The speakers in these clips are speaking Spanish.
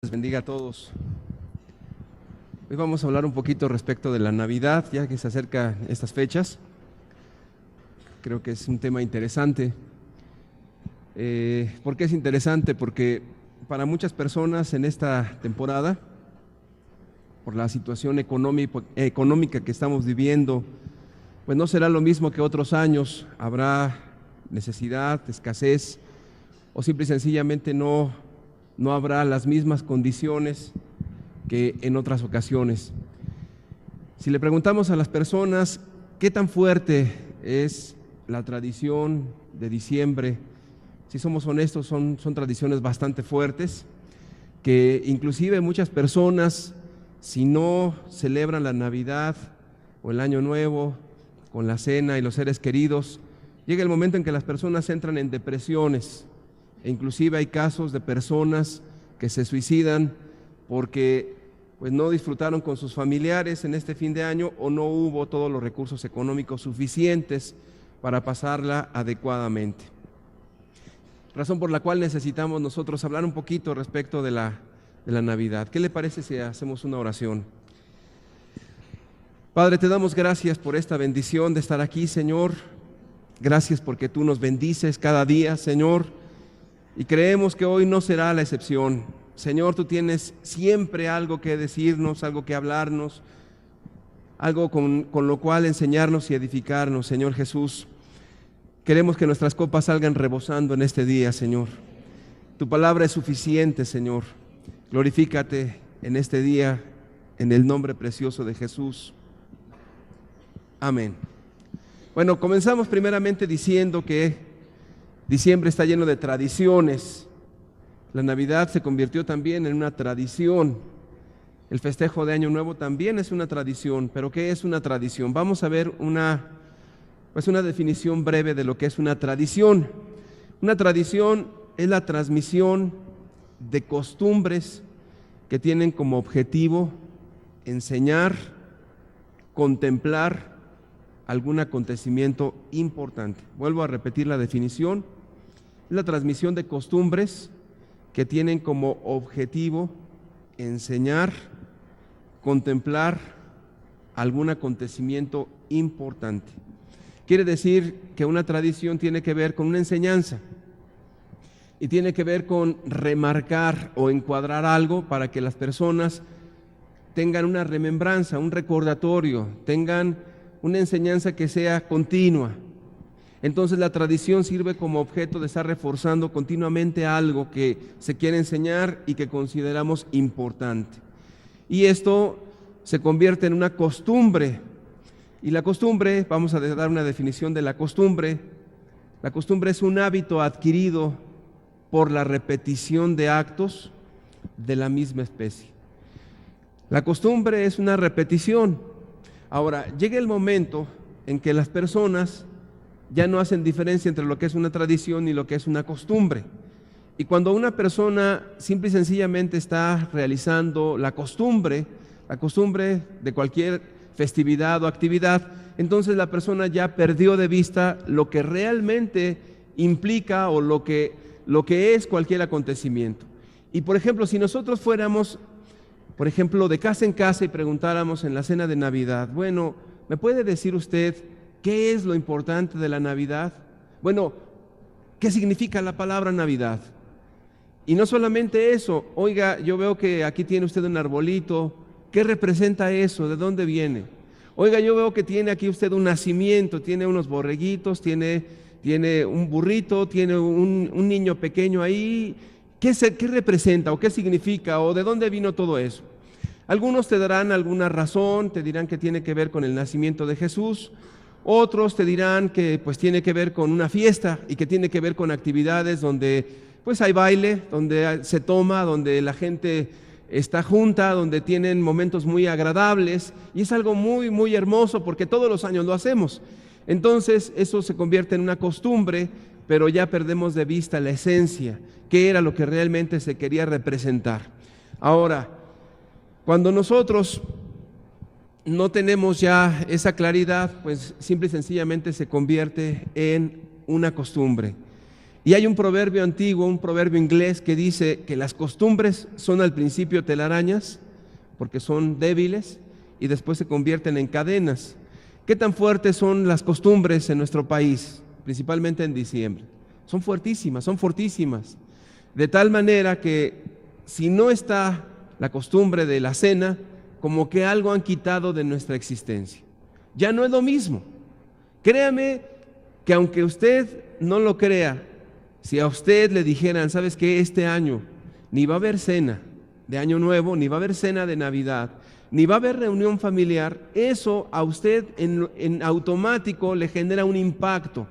Les bendiga a todos. Hoy vamos a hablar un poquito respecto de la Navidad, ya que se acercan estas fechas. Creo que es un tema interesante. ¿Por qué es interesante? Porque para muchas personas en esta temporada, por la situación económica que estamos viviendo, pues no será lo mismo que otros años. Habrá necesidad, escasez, o simple y sencillamente no habrá las mismas condiciones que en otras ocasiones. Si le preguntamos a las personas qué tan fuerte es la tradición de diciembre, si somos honestos, son tradiciones bastante fuertes, que inclusive muchas personas, si no celebran la Navidad o el Año Nuevo con la cena y los seres queridos, llega el momento en que las personas entran en depresiones. E inclusive hay casos de personas que se suicidan porque pues no disfrutaron con sus familiares en este fin de año o no hubo todos los recursos económicos suficientes para pasarla adecuadamente. Razón por la cual necesitamos nosotros hablar un poquito respecto de la Navidad. ¿Qué le parece si hacemos una oración? Padre, te damos gracias por esta bendición de estar aquí, Señor. Gracias porque tú nos bendices cada día, Señor. Y creemos que hoy no será la excepción. Señor, tú tienes siempre algo que decirnos, algo que hablarnos, algo con lo cual enseñarnos y edificarnos, Señor Jesús. Queremos que nuestras copas salgan rebosando en este día, Señor. Tu palabra es suficiente, Señor. Glorifícate en este día, en el nombre precioso de Jesús. Amén. Bueno, comenzamos primeramente diciendo que diciembre está lleno de tradiciones. La Navidad se convirtió también en una tradición. El festejo de Año Nuevo también es una tradición. ¿Pero qué es una tradición? Vamos a ver una definición breve de lo que es una tradición. Una tradición es la transmisión de costumbres que tienen como objetivo enseñar, contemplar algún acontecimiento importante. Vuelvo a repetir la definición. Es la transmisión de costumbres que tienen como objetivo enseñar, contemplar algún acontecimiento importante. Quiere decir que una tradición tiene que ver con una enseñanza y tiene que ver con remarcar o encuadrar algo para que las personas tengan una remembranza, un recordatorio, tengan una enseñanza que sea continua. Entonces la tradición sirve como objeto de estar reforzando continuamente algo que se quiere enseñar y que consideramos importante. Y esto se convierte en una costumbre. Y la costumbre, vamos a dar una definición de la costumbre. La costumbre es un hábito adquirido por la repetición de actos de la misma especie. La costumbre es una repetición. Ahora, llega el momento en que las personas ya no hacen diferencia entre lo que es una tradición y lo que es una costumbre. Y cuando una persona simple y sencillamente está realizando la costumbre de cualquier festividad o actividad, entonces la persona ya perdió de vista lo que realmente implica o lo que es cualquier acontecimiento. Y por ejemplo, si nosotros fuéramos, por ejemplo, de casa en casa y preguntáramos en la cena de Navidad, bueno, ¿me puede decir usted qué es lo importante de la Navidad? Bueno, ¿qué significa la palabra Navidad? Y no solamente eso, oiga, yo veo que aquí tiene usted un arbolito, ¿qué representa eso? ¿De dónde viene? Oiga, yo veo que tiene aquí usted un nacimiento, tiene unos borreguitos, tiene un burrito, tiene un niño pequeño ahí. ¿Qué representa o qué significa o de dónde vino todo eso? Algunos te darán alguna razón, te dirán que tiene que ver con el nacimiento de Jesús. Otros te dirán que pues tiene que ver con una fiesta y que tiene que ver con actividades donde pues hay baile, donde se toma, donde la gente está junta, donde tienen momentos muy agradables y es algo muy, muy hermoso porque todos los años lo hacemos. Entonces eso se convierte en una costumbre, pero ya perdemos de vista la esencia, qué era lo que realmente se quería representar. Ahora, cuando nosotros no tenemos ya esa claridad, pues simple y sencillamente se convierte en una costumbre. Y hay un proverbio antiguo, un proverbio inglés que dice que las costumbres son al principio telarañas, porque son débiles, y después se convierten en cadenas. ¿Qué tan fuertes son las costumbres en nuestro país, principalmente en diciembre? Son fuertísimas, son fortísimas. De tal manera que si no está la costumbre de la cena, como que algo han quitado de nuestra existencia. Ya no es lo mismo. Créame que aunque usted no lo crea, si a usted le dijeran, ¿sabes qué? Este año ni va a haber cena de Año Nuevo, ni va a haber cena de Navidad, ni va a haber reunión familiar, eso a usted en automático le genera un impacto.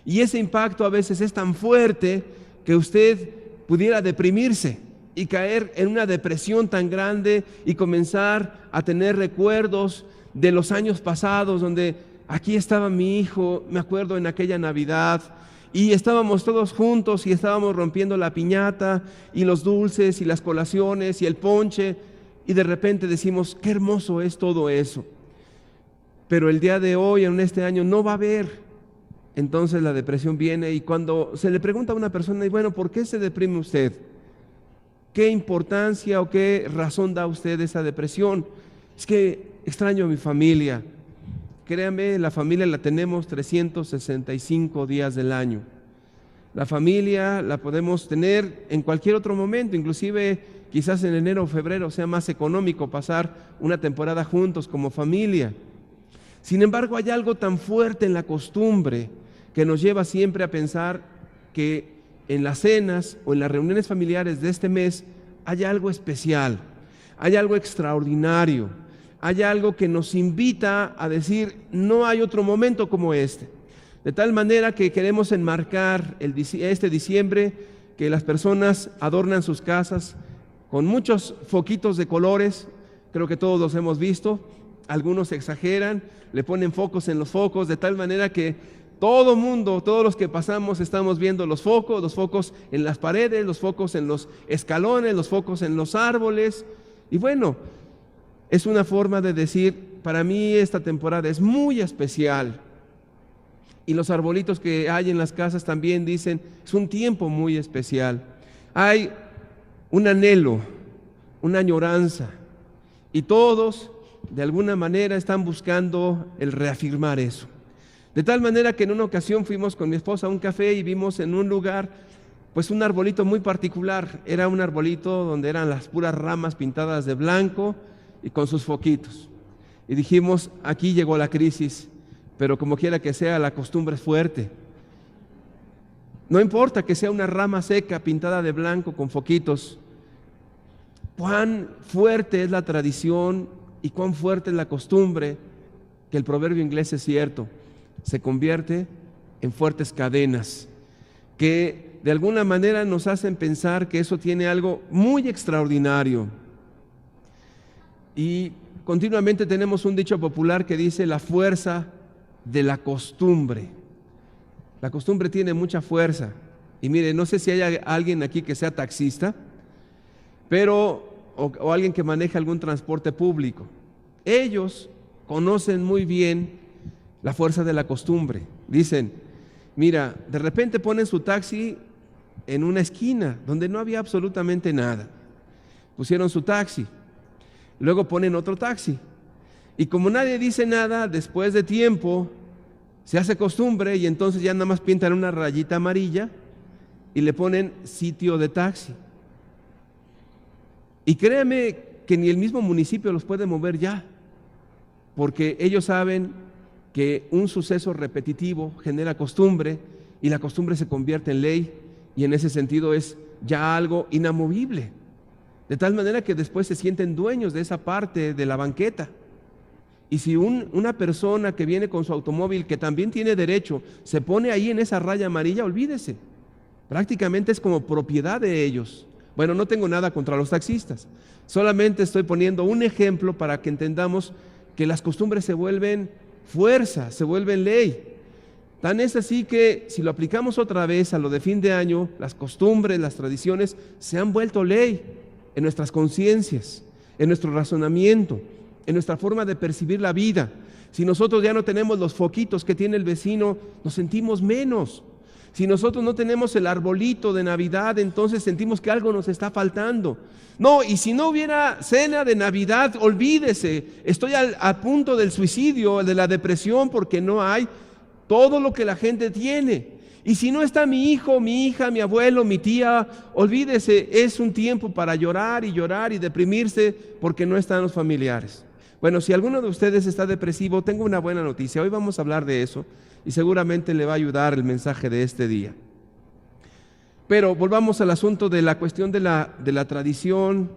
Y ese impacto a veces es tan fuerte que usted pudiera deprimirse y caer en una depresión tan grande y comenzar a tener recuerdos de los años pasados donde aquí estaba mi hijo, me acuerdo en aquella Navidad, y estábamos todos juntos y estábamos rompiendo la piñata y los dulces y las colaciones y el ponche, y de repente decimos, qué hermoso es todo eso. Pero el día de hoy, en este año, no va a haber. Entonces la depresión viene, y cuando se le pregunta a una persona, y bueno, ¿por qué se deprime usted? ¿Qué importancia o qué razón da usted esa depresión? Es que extraño a mi familia. Créame, la familia la tenemos 365 días del año. La familia la podemos tener en cualquier otro momento, inclusive quizás en enero o febrero sea más económico pasar una temporada juntos como familia. Sin embargo, hay algo tan fuerte en la costumbre que nos lleva siempre a pensar que en las cenas o en las reuniones familiares de este mes hay algo especial, hay algo extraordinario, hay algo que nos invita a decir, no hay otro momento como este. De tal manera que queremos enmarcar este diciembre, que las personas adornan sus casas con muchos foquitos de colores. Creo que todos los hemos visto. Algunos exageran, le ponen focos en los focos, de tal manera que todo mundo, todos los que pasamos, estamos viendo los focos en las paredes, los focos en los escalones, los focos en los árboles. Y bueno, es una forma de decir, para mí esta temporada es muy especial. Y los arbolitos que hay en las casas también dicen, es un tiempo muy especial. Hay un anhelo, una añoranza, y todos de alguna manera están buscando el reafirmar eso. De tal manera que en una ocasión fuimos con mi esposa a un café y vimos en un lugar pues un arbolito muy particular. Era un arbolito donde eran las puras ramas pintadas de blanco y con sus foquitos. Y dijimos, aquí llegó la crisis, pero como quiera que sea, la costumbre es fuerte. No importa que sea una rama seca pintada de blanco con foquitos, cuán fuerte es la tradición y cuán fuerte es la costumbre, que el proverbio inglés es cierto, se convierte en fuertes cadenas, que de alguna manera nos hacen pensar que eso tiene algo muy extraordinario. Y continuamente tenemos un dicho popular que dice la fuerza de la costumbre. La costumbre tiene mucha fuerza. Y mire, no sé si hay alguien aquí que sea taxista, o alguien que maneje algún transporte público. Ellos conocen muy bien la fuerza de la costumbre. Dicen, mira, de repente ponen su taxi en una esquina donde no había absolutamente nada. Pusieron su taxi, luego ponen otro taxi. Y como nadie dice nada, después de tiempo se hace costumbre y entonces ya nada más pintan una rayita amarilla y le ponen sitio de taxi. Y créeme que ni el mismo municipio los puede mover ya, porque ellos saben que un suceso repetitivo genera costumbre y la costumbre se convierte en ley, y en ese sentido es ya algo inamovible, de tal manera que después se sienten dueños de esa parte de la banqueta. Y si una persona que viene con su automóvil, que también tiene derecho, se pone ahí en esa raya amarilla, olvídese, prácticamente es como propiedad de ellos. Bueno, no tengo nada contra los taxistas, solamente estoy poniendo un ejemplo para que entendamos que las costumbres se vuelven fuerza, se vuelven ley. Tan es así que si lo aplicamos otra vez a lo de fin de año, las costumbres, las tradiciones se han vuelto ley en nuestras conciencias, en nuestro razonamiento, en nuestra forma de percibir la vida. Si nosotros ya no tenemos los foquitos que tiene el vecino, nos sentimos menos. Si nosotros no tenemos el arbolito de Navidad, entonces sentimos que algo nos está faltando. No, y si no hubiera cena de Navidad, olvídese, estoy a punto del suicidio, de la depresión, porque no hay todo lo que la gente tiene. Y si no está mi hijo, mi hija, mi abuelo, mi tía, olvídese, es un tiempo para llorar y deprimirse porque no están los familiares. Bueno, si alguno de ustedes está depresivo, tengo una buena noticia. Hoy vamos a hablar de eso y seguramente le va a ayudar el mensaje de este día. Pero volvamos al asunto de la cuestión de la tradición.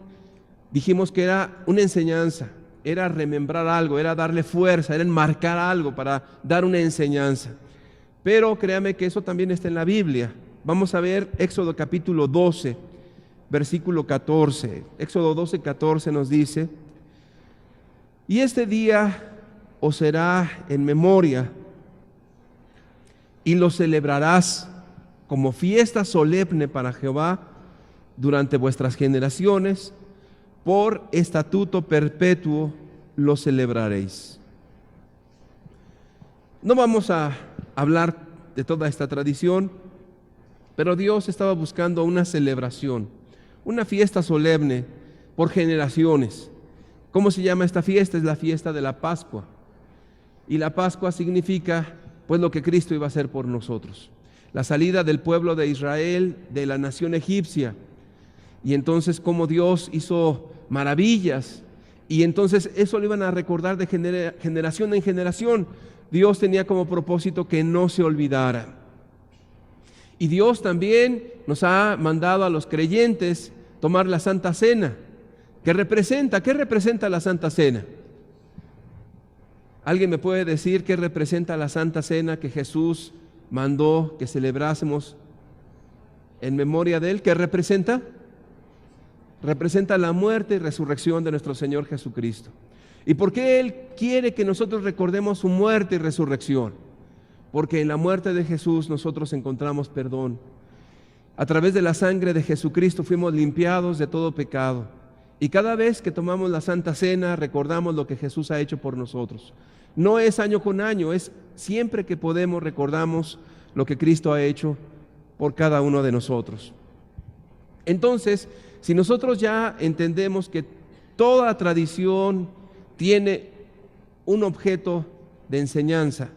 Dijimos que era una enseñanza, era remembrar algo, era darle fuerza, era enmarcar algo para dar una enseñanza. Pero créame que eso también está en la Biblia. Vamos a ver Éxodo capítulo 12, versículo 14. Éxodo 12, 14 nos dice: y este día os será en memoria y lo celebrarás como fiesta solemne para Jehová durante vuestras generaciones, por estatuto perpetuo lo celebraréis. No vamos a hablar de toda esta tradición, pero Dios estaba buscando una celebración, una fiesta solemne por generaciones. ¿Cómo se llama esta fiesta? Es la fiesta de la Pascua. Y la Pascua significa pues lo que Cristo iba a hacer por nosotros. La salida del pueblo de Israel de la nación egipcia. Y entonces cómo Dios hizo maravillas. Y entonces eso lo iban a recordar de generación en generación. Dios tenía como propósito que no se olvidara. Y Dios también nos ha mandado a los creyentes tomar la Santa Cena. ¿Qué representa la Santa Cena? ¿Alguien me puede decir qué representa la Santa Cena que Jesús mandó que celebrásemos en memoria de Él? ¿Qué representa? Representa la muerte y resurrección de nuestro Señor Jesucristo. ¿Y por qué Él quiere que nosotros recordemos su muerte y resurrección? Porque en la muerte de Jesús nosotros encontramos perdón. A través de la sangre de Jesucristo fuimos limpiados de todo pecado. Y cada vez que tomamos la Santa Cena recordamos lo que Jesús ha hecho por nosotros. No es año con año, es siempre que podemos recordamos lo que Cristo ha hecho por cada uno de nosotros. Entonces, si nosotros ya entendemos que toda tradición tiene un objeto de enseñanza,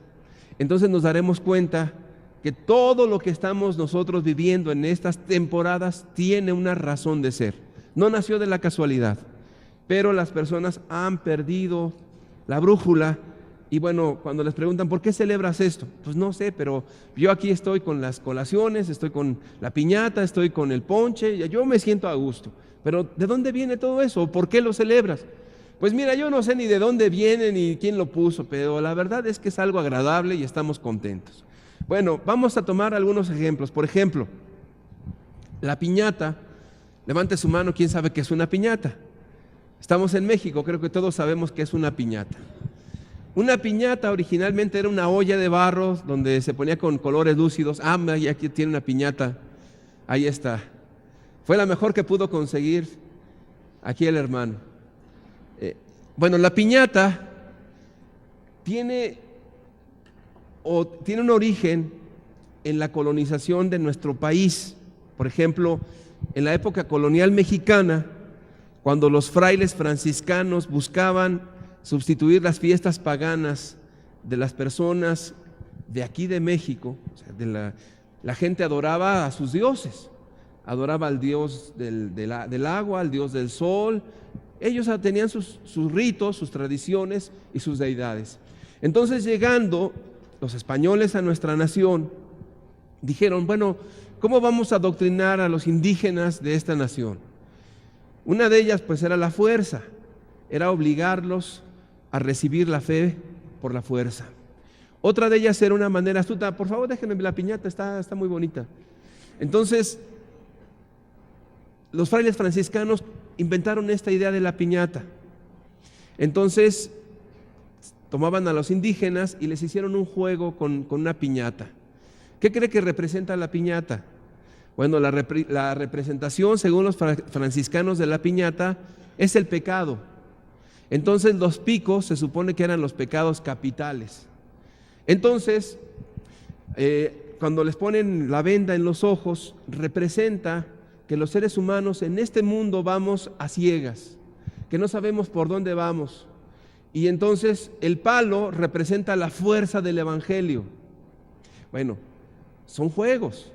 entonces nos daremos cuenta que todo lo que estamos nosotros viviendo en estas temporadas tiene una razón de ser. No nació de la casualidad, pero las personas han perdido la brújula. Y bueno, cuando les preguntan, ¿por qué celebras esto? Pues no sé, pero yo aquí estoy con las colaciones, estoy con la piñata, estoy con el ponche, yo me siento a gusto. Pero ¿de dónde viene todo eso? ¿Por qué lo celebras? Pues mira, yo no sé ni de dónde viene ni quién lo puso, pero la verdad es que es algo agradable y estamos contentos. Bueno, vamos a tomar algunos ejemplos. Por ejemplo, la piñata. Levante su mano, ¿quién sabe qué es una piñata? Estamos en México, creo que todos sabemos qué es una piñata. Una piñata originalmente era una olla de barro donde se ponía con colores lúcidos. Ah, aquí tiene una piñata, ahí está. Fue la mejor que pudo conseguir aquí el hermano. Bueno, la piñata tiene un origen en la colonización de nuestro país. Por ejemplo, en la época colonial mexicana, cuando los frailes franciscanos buscaban sustituir las fiestas paganas de las personas de aquí de México, o sea, la gente adoraba a sus dioses, adoraba al dios del agua, al dios del sol. Ellos tenían sus ritos, sus tradiciones y sus deidades. Entonces, llegando los españoles a nuestra nación, dijeron, bueno, ¿cómo vamos a adoctrinar a los indígenas de esta nación? Una de ellas pues era la fuerza, era obligarlos a recibir la fe por la fuerza. Otra de ellas era una manera astuta. Por favor, déjenme la piñata, está muy bonita. Entonces, los frailes franciscanos inventaron esta idea de la piñata. Entonces, tomaban a los indígenas y les hicieron un juego con una piñata. ¿Qué cree que representa la piñata? Bueno, la representación, según los franciscanos, de la piñata es el pecado. Entonces los picos se supone que eran los pecados capitales. Entonces, cuando les ponen la venda en los ojos, representa que los seres humanos en este mundo vamos a ciegas, que no sabemos por dónde vamos. Y entonces el palo representa la fuerza del evangelio. Bueno, son juegos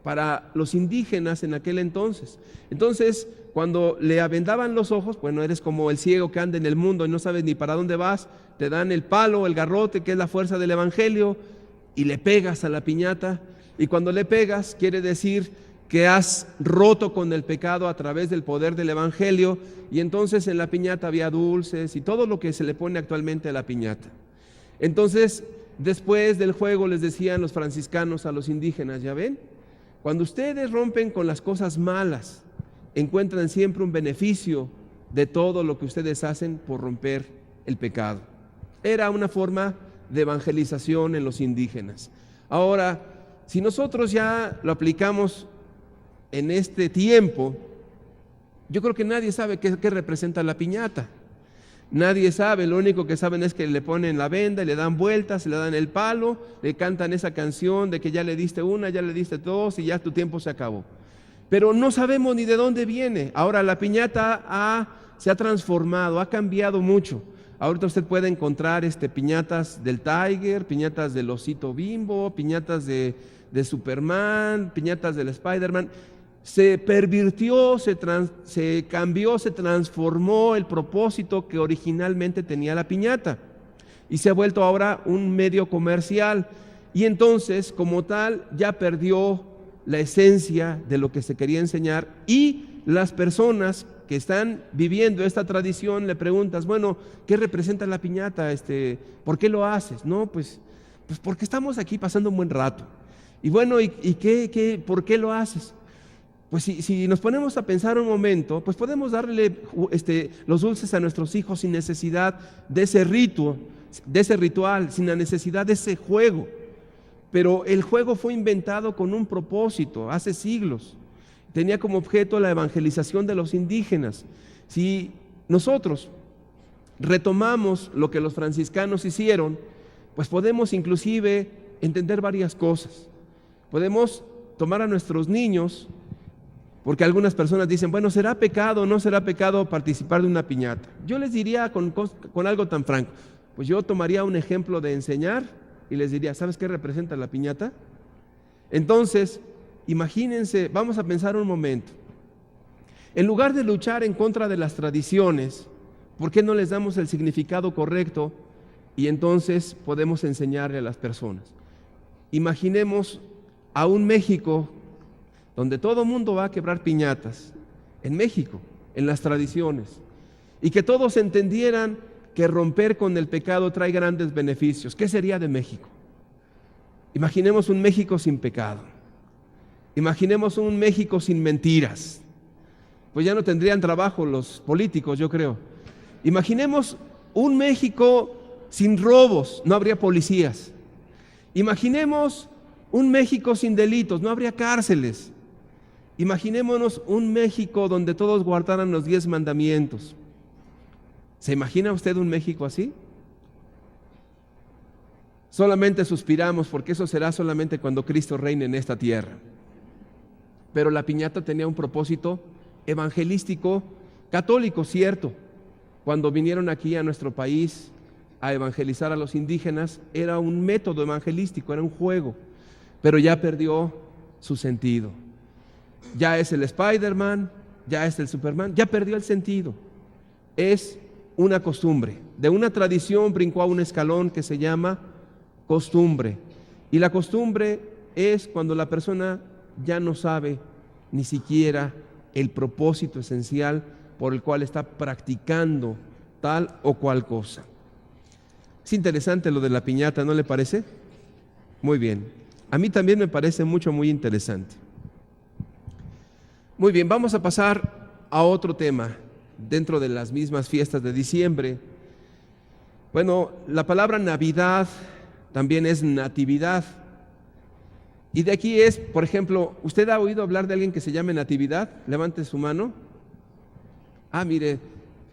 para los indígenas en aquel entonces. Entonces, cuando le vendaban los ojos, bueno, eres como el ciego que anda en el mundo y no sabes ni para dónde vas, te dan el palo, el garrote, que es la fuerza del evangelio, y le pegas a la piñata, y cuando le pegas quiere decir que has roto con el pecado a través del poder del evangelio, y entonces en la piñata había dulces y todo lo que se le pone actualmente a la piñata. Entonces, después del juego les decían los franciscanos a los indígenas, ¿ya ven? Cuando ustedes rompen con las cosas malas, encuentran siempre un beneficio de todo lo que ustedes hacen por romper el pecado. Era una forma de evangelización en los indígenas. Ahora, si nosotros ya lo aplicamos en este tiempo, yo creo que nadie sabe qué representa la piñata. Nadie sabe, lo único que saben es que le ponen la venda, le dan vueltas, le dan el palo, le cantan esa canción de que ya le diste una, ya le diste dos y ya tu tiempo se acabó. Pero no sabemos ni de dónde viene. Ahora la piñata se ha transformado, ha cambiado mucho. Ahorita usted puede encontrar piñatas del Tiger, piñatas del Osito Bimbo, piñatas de Superman, piñatas del Spider-Man. Se pervirtió, se cambió, se transformó el propósito que originalmente tenía la piñata y se ha vuelto ahora un medio comercial, y entonces como tal ya perdió la esencia de lo que se quería enseñar, y las personas que están viviendo esta tradición le preguntas, bueno, ¿qué representa la piñata? ¿Por qué lo haces? No, pues porque estamos aquí pasando un buen rato. Y bueno, ¿por qué lo haces? Pues si nos ponemos a pensar un momento, pues podemos darle los dulces a nuestros hijos sin necesidad de ese ritual, sin la necesidad de ese juego. Pero el juego fue inventado con un propósito hace siglos. Tenía como objeto la evangelización de los indígenas. Si nosotros retomamos lo que los franciscanos hicieron, pues podemos inclusive entender varias cosas. Podemos tomar a nuestros niños, porque algunas personas dicen, bueno, ¿será pecado o no será pecado participar de una piñata? Yo les diría con algo tan franco, pues yo tomaría un ejemplo de enseñar y les diría, ¿sabes qué representa la piñata? Entonces, imagínense, vamos a pensar un momento. En lugar de luchar en contra de las tradiciones, ¿por qué no les damos el significado correcto y entonces podemos enseñarle a las personas? Imaginemos a un México donde todo mundo va a quebrar piñatas, en México, en las tradiciones, y que todos entendieran que romper con el pecado trae grandes beneficios. ¿Qué sería de México? Imaginemos un México sin pecado. Imaginemos un México sin mentiras. Pues ya no tendrían trabajo los políticos, yo creo. Imaginemos un México sin robos, no habría policías. Imaginemos un México sin delitos, no habría cárceles. Imaginémonos un México donde todos guardaran los 10 mandamientos. ¿Se imagina usted un México así? Solamente suspiramos porque eso será solamente cuando Cristo reine en esta tierra. Pero la piñata tenía un propósito evangelístico, católico, cierto. Cuando vinieron aquí a nuestro país a evangelizar a los indígenas, era un método evangelístico, era un juego, pero ya perdió su sentido. Ya es el Spider-Man, ya es el Superman, ya perdió el sentido. Es una costumbre. De una tradición brincó a un escalón que se llama costumbre. Y la costumbre es cuando la persona ya no sabe ni siquiera el propósito esencial por el cual está practicando tal o cual cosa. Es interesante lo de la piñata, ¿no le parece? Muy bien. A mí también me parece muy interesante. Muy bien, vamos a pasar a otro tema dentro de las mismas fiestas de diciembre. Bueno, la palabra Navidad también es natividad. Y de aquí es, por ejemplo, ¿usted ha oído hablar de alguien que se llame Natividad? Levante su mano. Mire,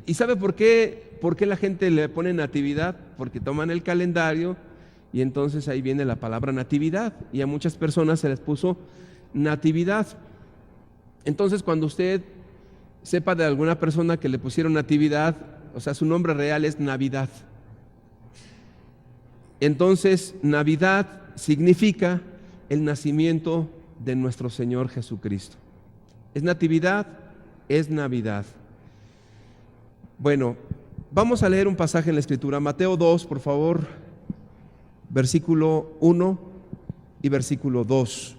¿y sabe por qué la gente le pone Natividad? Porque toman el calendario y entonces ahí viene la palabra natividad, y a muchas personas se les puso natividad. Entonces, cuando usted sepa de alguna persona que le pusieron natividad, o sea, su nombre real es Navidad. Entonces, Navidad significa el nacimiento de nuestro Señor Jesucristo. Es natividad, es Navidad. Bueno, vamos a leer un pasaje en la Escritura, Mateo 2, por favor, versículo 1 y versículo 2.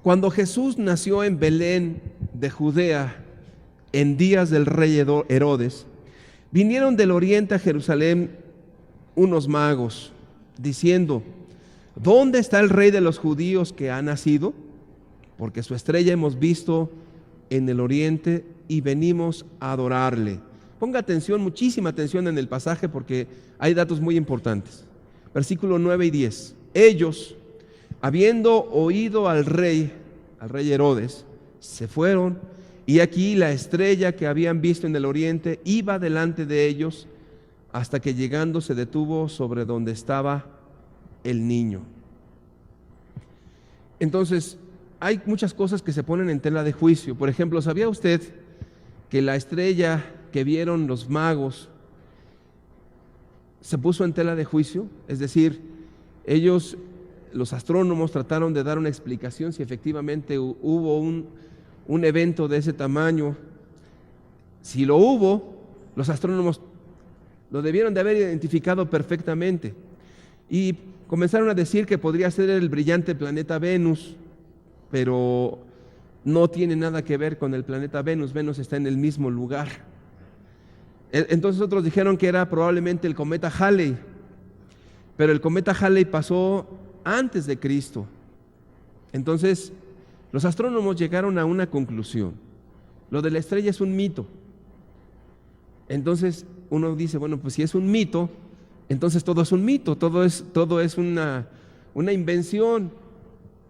Cuando Jesús nació en Belén de Judea, en días del rey Herodes, vinieron del oriente a Jerusalén unos magos, diciendo: ¿dónde está el rey de los judíos que ha nacido? Porque su estrella hemos visto en el oriente y venimos a adorarle. Ponga atención, muchísima atención en el pasaje, porque hay datos muy importantes. Versículo 9 y 10. Ellos, habiendo oído al rey Herodes, se fueron, y aquí la estrella que habían visto en el oriente iba delante de ellos, hasta que llegando se detuvo sobre donde estaba el niño. Entonces, hay muchas cosas que se ponen en tela de juicio. Por ejemplo, ¿sabía usted que la estrella que vieron los magos se puso en tela de juicio? Es decir, ellos, los astrónomos, trataron de dar una explicación si efectivamente hubo un evento de ese tamaño. Si lo hubo, los astrónomos lo debieron de haber identificado perfectamente. Y comenzaron a decir que podría ser el brillante planeta Venus, pero no tiene nada que ver con el planeta Venus. Venus está en el mismo lugar. Entonces otros dijeron que era probablemente el cometa Halley, pero el cometa Halley pasó antes de Cristo. Entonces los astrónomos llegaron a una conclusión: lo de la estrella es un mito. Entonces uno dice, bueno, pues si es un mito, entonces todo es un mito, todo es una invención.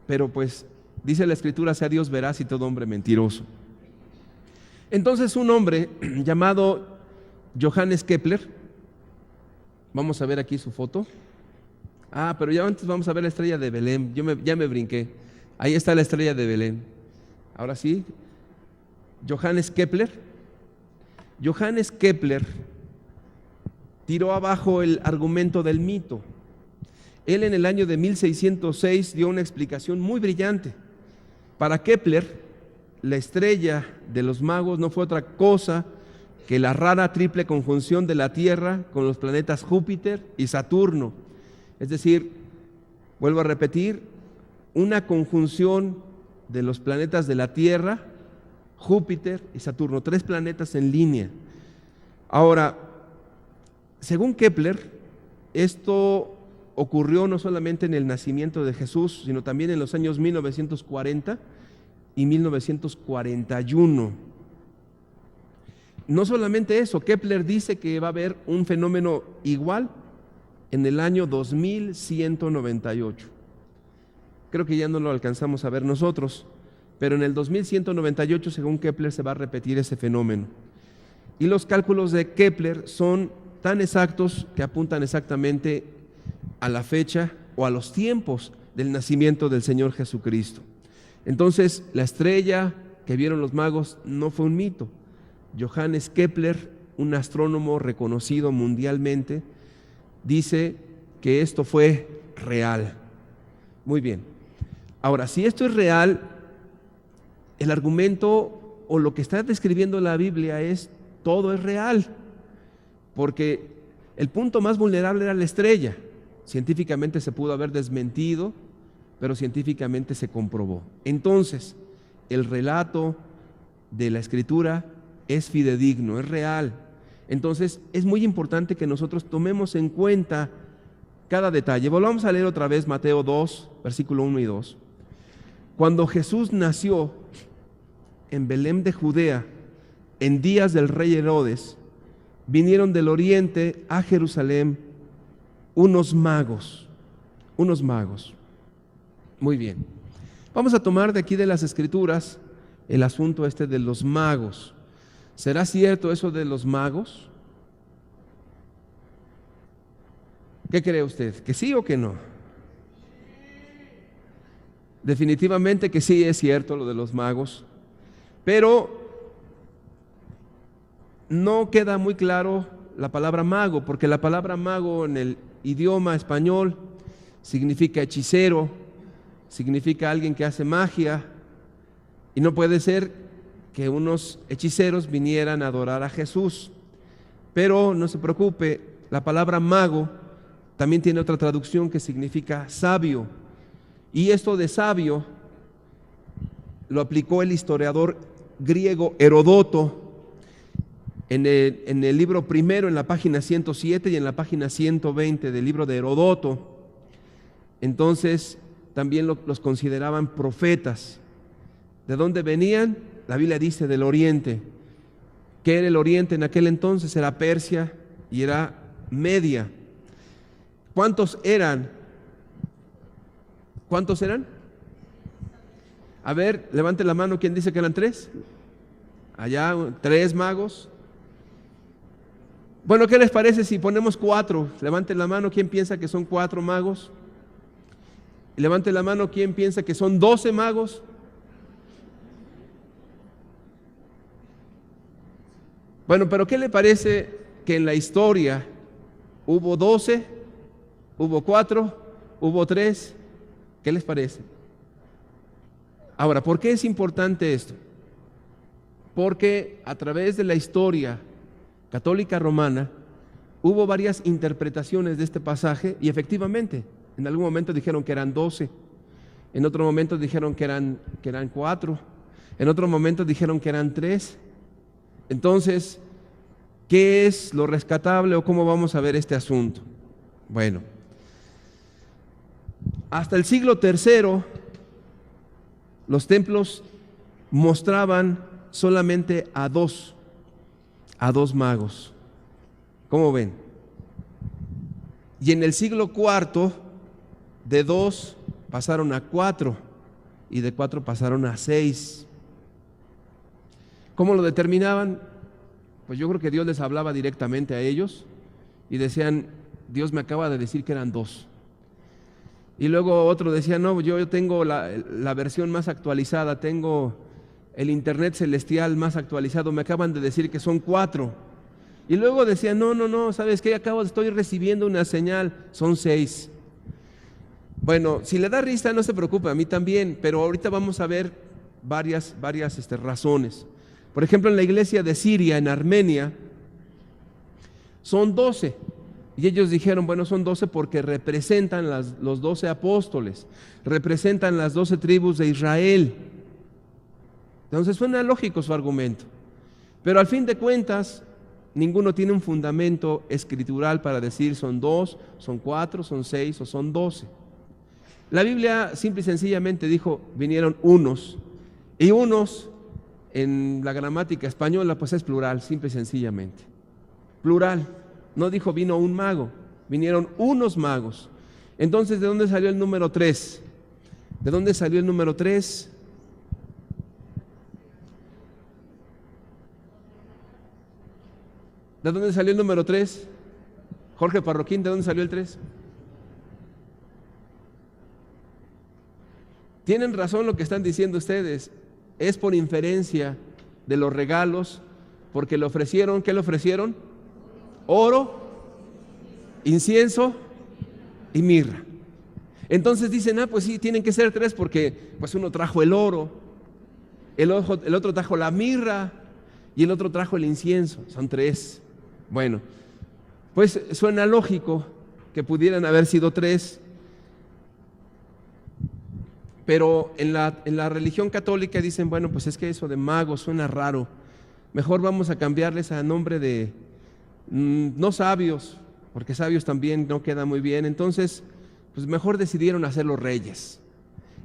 Pero pues dice la Escritura: sea Dios veraz y todo hombre mentiroso. Entonces un hombre llamado Johannes Kepler, vamos a ver aquí su foto. Pero ya antes vamos a ver la estrella de Belén. Ya me brinqué. Ahí está la estrella de Belén. Ahora sí, Johannes Kepler. Johannes Kepler tiró abajo el argumento del mito. Él en el año de 1606 dio una explicación muy brillante. Para Kepler, la estrella de los magos no fue otra cosa que la rara triple conjunción de la Tierra con los planetas Júpiter y Saturno. Es decir, vuelvo a repetir, una conjunción de los planetas de la Tierra, Júpiter y Saturno, 3 planetas en línea. Ahora, según Kepler, esto ocurrió no solamente en el nacimiento de Jesús, sino también en los años 1940 y 1941. No solamente eso, Kepler dice que va a haber un fenómeno igual en el año 2198. Creo que ya no lo alcanzamos a ver nosotros, pero en el 2198, según Kepler, se va a repetir ese fenómeno. Y los cálculos de Kepler son tan exactos que apuntan exactamente a la fecha o a los tiempos del nacimiento del Señor Jesucristo. Entonces, la estrella que vieron los magos no fue un mito. Johannes Kepler, un astrónomo reconocido mundialmente, dice que esto fue real. Muy bien. Ahora, si esto es real, el argumento o lo que está describiendo la Biblia es: todo es real, porque el punto más vulnerable era la estrella. Científicamente se pudo haber desmentido, pero científicamente se comprobó. Entonces, el relato de la Escritura es fidedigno, es real. Entonces, es muy importante que nosotros tomemos en cuenta cada detalle. Volvamos a leer otra vez Mateo 2, versículo 1 y 2. Cuando Jesús nació en Belén de Judea, en días del rey Herodes, vinieron del oriente a Jerusalén unos magos. Muy bien. Vamos a tomar de aquí de las Escrituras el asunto de los magos. ¿Será cierto eso de los magos? ¿Qué cree usted? ¿Que sí o que no? Definitivamente que sí es cierto lo de los magos, pero no queda muy claro la palabra mago, porque la palabra mago en el idioma español significa hechicero, significa alguien que hace magia, y no puede ser que unos hechiceros vinieran a adorar a Jesús. Pero no se preocupe, la palabra mago también tiene otra traducción que significa sabio. Y esto de sabio lo aplicó el historiador griego Herodoto en el libro primero, en la página 107 y en la página 120 del libro de Herodoto. Entonces también los consideraban profetas. ¿De dónde venían? La Biblia dice del oriente. ¿Qué era el oriente en aquel entonces? Era Persia y era Media. ¿Cuántos eran? ¿Cuántos eran? A ver, levante la mano, ¿quién dice que eran 3? Allá, 3 magos. Bueno, ¿qué les parece si ponemos 4? Levanten la mano, ¿quién piensa que son 4 magos? Y levante la mano, ¿quién piensa que son 12 magos? Bueno, pero ¿qué le parece que en la historia hubo 12, hubo 4, hubo 3? ¿Qué les parece? Ahora, ¿por qué es importante esto? Porque a través de la historia católica romana hubo varias interpretaciones de este pasaje y efectivamente, en algún momento dijeron que eran 12, en otro momento dijeron que eran 4, en otro momento dijeron que eran 3. Entonces, ¿qué es lo rescatable o cómo vamos a ver este asunto? Bueno, hasta el siglo III, los templos mostraban solamente a dos magos. ¿Cómo ven? Y en el siglo IV, de 2 pasaron a 4 y de 4 pasaron a 6. ¿Cómo lo determinaban? Pues yo creo que Dios les hablaba directamente a ellos y decían, Dios me acaba de decir que eran 2. Y luego otro decía, no, yo tengo la versión más actualizada, tengo el internet celestial más actualizado, me acaban de decir que son 4. Y luego decía, no, ¿sabes qué? Estoy recibiendo una señal, son 6. Bueno, si le da risa, no se preocupe, a mí también, pero ahorita vamos a ver varias razones. Por ejemplo, en la iglesia de Siria, en Armenia, son 12. Y ellos dijeron, bueno, son 12 porque representan los 12 apóstoles, representan las 12 tribus de Israel. Entonces suena lógico su argumento. Pero al fin de cuentas, ninguno tiene un fundamento escritural para decir son 2, son 4, son 6 o son 12. La Biblia simple y sencillamente dijo, vinieron unos, y unos en la gramática española pues es plural, simple y sencillamente. Plural, no dijo vino un mago, vinieron unos magos. Entonces, ¿de dónde salió el número 3? ¿De dónde salió el número 3? ¿De dónde salió el número 3? Jorge Parroquín, ¿de dónde salió el 3? Tienen razón lo que están diciendo ustedes, es por inferencia de los regalos, porque le ofrecieron, ¿qué le ofrecieron? Oro, incienso y mirra. Entonces dicen, pues sí, tienen que ser 3 porque pues uno trajo el oro, el otro trajo la mirra y el otro trajo el incienso, son 3. Bueno, pues suena lógico que pudieran haber sido 3, pero en la religión católica dicen, bueno, pues es que eso de magos suena raro, mejor vamos a cambiarles a nombre de, no sabios, porque sabios también no queda muy bien, entonces, pues mejor decidieron hacerlos reyes.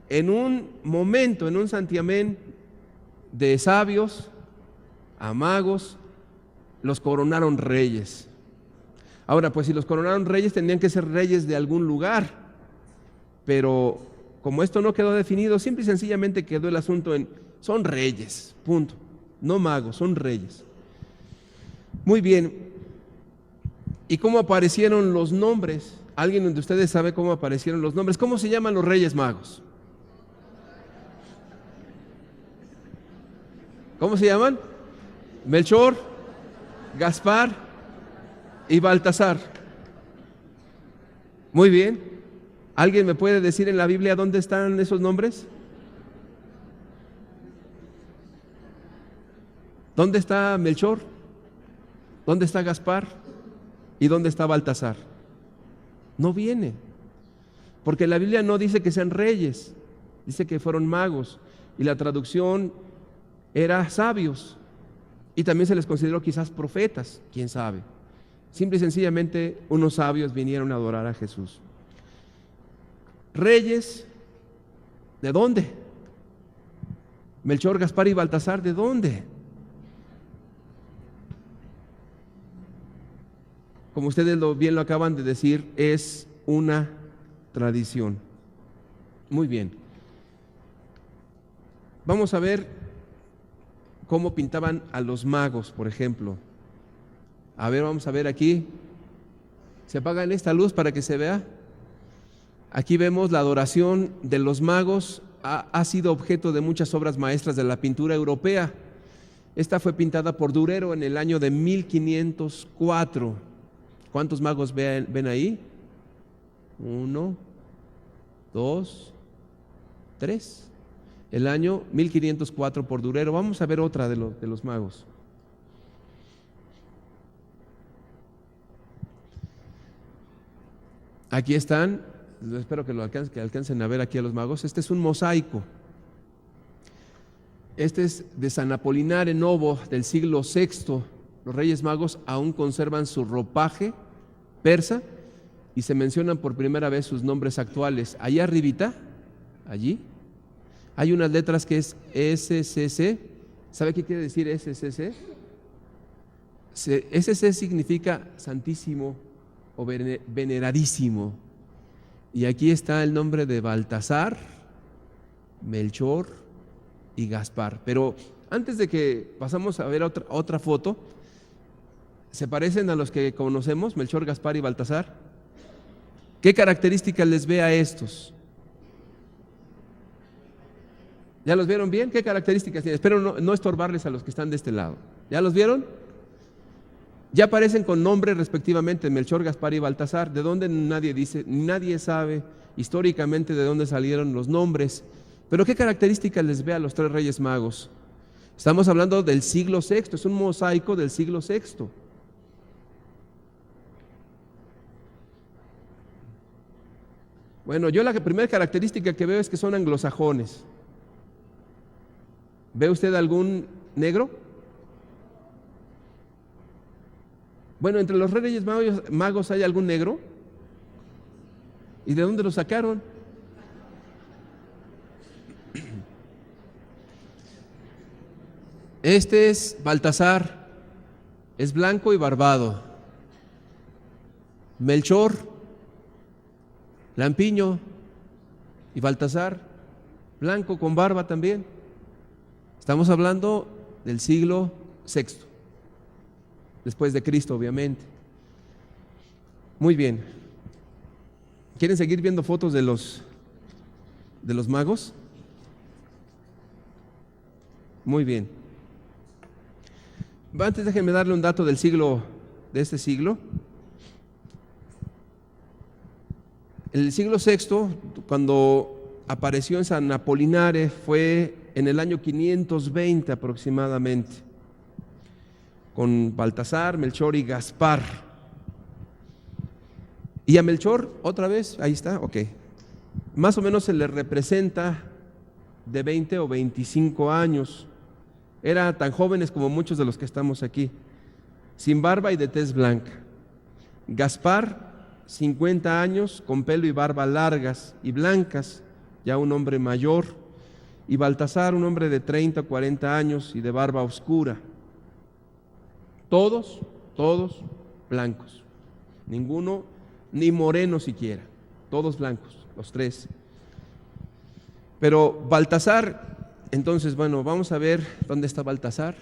En un momento, en un santiamén de sabios a magos, los coronaron reyes. Ahora, pues si los coronaron reyes, tendrían que ser reyes de algún lugar, pero como esto no quedó definido, simple y sencillamente quedó el asunto en, son reyes, punto, no magos, son reyes. Muy bien, ¿y cómo aparecieron los nombres? ¿Alguien de ustedes sabe cómo aparecieron los nombres? ¿Cómo se llaman los Reyes Magos? ¿Cómo se llaman? Melchor, Gaspar y Baltasar. Muy bien. ¿Alguien me puede decir en la Biblia dónde están esos nombres? ¿Dónde está Melchor? ¿Dónde está Gaspar? ¿Y dónde está Baltasar? No viene. Porque la Biblia no dice que sean reyes, dice que fueron magos. Y la traducción era sabios. Y también se les consideró quizás profetas, quién sabe. Simple y sencillamente unos sabios vinieron a adorar a Jesús. Reyes, ¿de dónde? Melchor, Gaspar y Baltasar, ¿de dónde? Como ustedes bien lo acaban de decir, es una tradición. Muy bien. Vamos a ver cómo pintaban a los magos, por ejemplo. A ver, vamos a ver aquí. ¿Se apagan esta luz para que se vea? Aquí vemos la adoración de los magos. Ha sido objeto de muchas obras maestras de la pintura europea. Esta fue pintada por Durero en el año de 1504. ¿Cuántos magos ven ahí? 1, 2, 3. El año 1504 por Durero. Vamos a ver otra de los magos. Aquí están. Espero que alcancen a ver aquí a los magos. Este es un mosaico. Este es de San Apolinar en Novo del siglo VI. Los Reyes Magos aún conservan su ropaje persa y se mencionan por primera vez sus nombres actuales. Allá arribita, allí, hay unas letras que es SCC. ¿Sabe qué quiere decir SCC? SCC significa santísimo o veneradísimo. Y aquí está el nombre de Baltasar, Melchor y Gaspar. Pero antes de que pasamos a ver otra foto, ¿se parecen a los que conocemos, Melchor, Gaspar y Baltasar? ¿Qué características les ve a estos? ¿Ya los vieron bien? ¿Qué características tienen? Espero no estorbarles a los que están de este lado. ¿Ya los vieron? Ya aparecen con nombres respectivamente, Melchor, Gaspar y Baltasar. ¿De dónde? Nadie dice, nadie sabe históricamente de dónde salieron los nombres. Pero ¿qué características les ve a los tres Reyes Magos? Estamos hablando del siglo VI, es un mosaico del siglo VI. Bueno, yo la primera característica que veo es que son anglosajones. ¿Ve usted algún negro? Bueno, entre los Reyes Magos hay algún negro. ¿Y de dónde lo sacaron? Este es Baltasar, es blanco y barbado. Melchor, lampiño, y Baltasar, blanco con barba también. Estamos hablando del siglo VI, después de Cristo, obviamente. Muy bien. ¿Quieren seguir viendo fotos de los magos? Muy bien. Antes déjenme darle un dato de este siglo. El siglo VI, cuando apareció en San Apolinare, fue en el año 520 aproximadamente, con Baltasar, Melchor y Gaspar. Y a Melchor, otra vez, ahí está, ok. Más o menos se le representa de 20 o 25 años. Era tan jóvenes como muchos de los que estamos aquí, sin barba y de tez blanca. Gaspar, 50 años, con pelo y barba largas y blancas, ya un hombre mayor. Y Baltasar, un hombre de 30 o 40 años y de barba oscura. Todos blancos. Ninguno, ni moreno siquiera. Todos blancos, los tres. Pero Baltasar, entonces, bueno, vamos a ver dónde está Baltasar.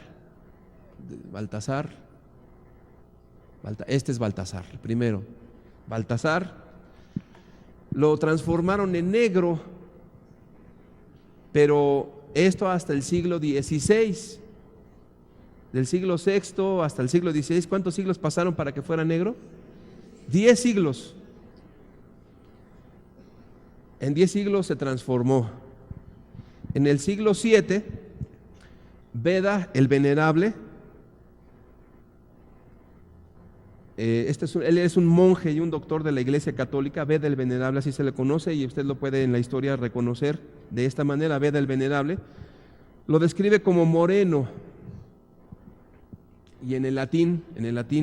Este es Baltasar, el primero. Baltasar, lo transformaron en negro, pero esto hasta el siglo XVI. Del siglo VI hasta el siglo XVI, ¿cuántos siglos pasaron para que fuera negro? 10 siglos. En 10 siglos se transformó. En el siglo VII, Beda el Venerable, él es un monje y un doctor de la Iglesia Católica. Beda el Venerable, así se le conoce, y usted lo puede en la historia reconocer de esta manera. Beda el Venerable lo describe como moreno, y en el latín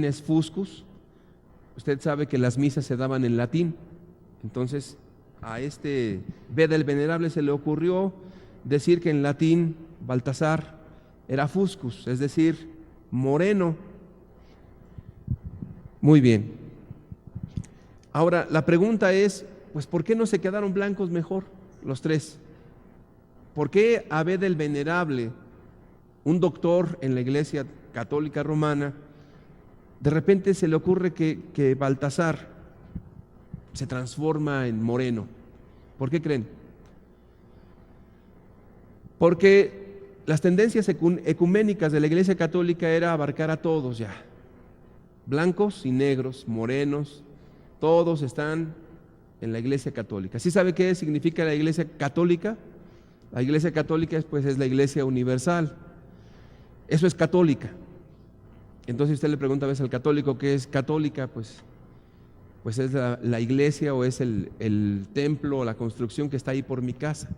es fuscus. Usted sabe que las misas se daban en latín. Entonces a este Beda el Venerable se le ocurrió decir que en latín Baltasar era fuscus, es decir, moreno. Muy bien. Ahora, la pregunta es, pues, ¿por qué no se quedaron blancos mejor los tres? ¿Por qué a Beda el Venerable, un doctor en la Iglesia Católica Romana, de repente se le ocurre que Baltasar se transforma en moreno? ¿Por qué creen? Porque las tendencias ecuménicas de la Iglesia Católica era abarcar a todos ya. Blancos y negros, morenos, todos están en la Iglesia Católica. ¿Sí sabe qué significa la Iglesia Católica? La Iglesia Católica es la Iglesia universal. Eso es católica. Entonces usted le pregunta a veces al católico qué es católica, pues es la iglesia, o es el templo o la construcción que está ahí por mi casa.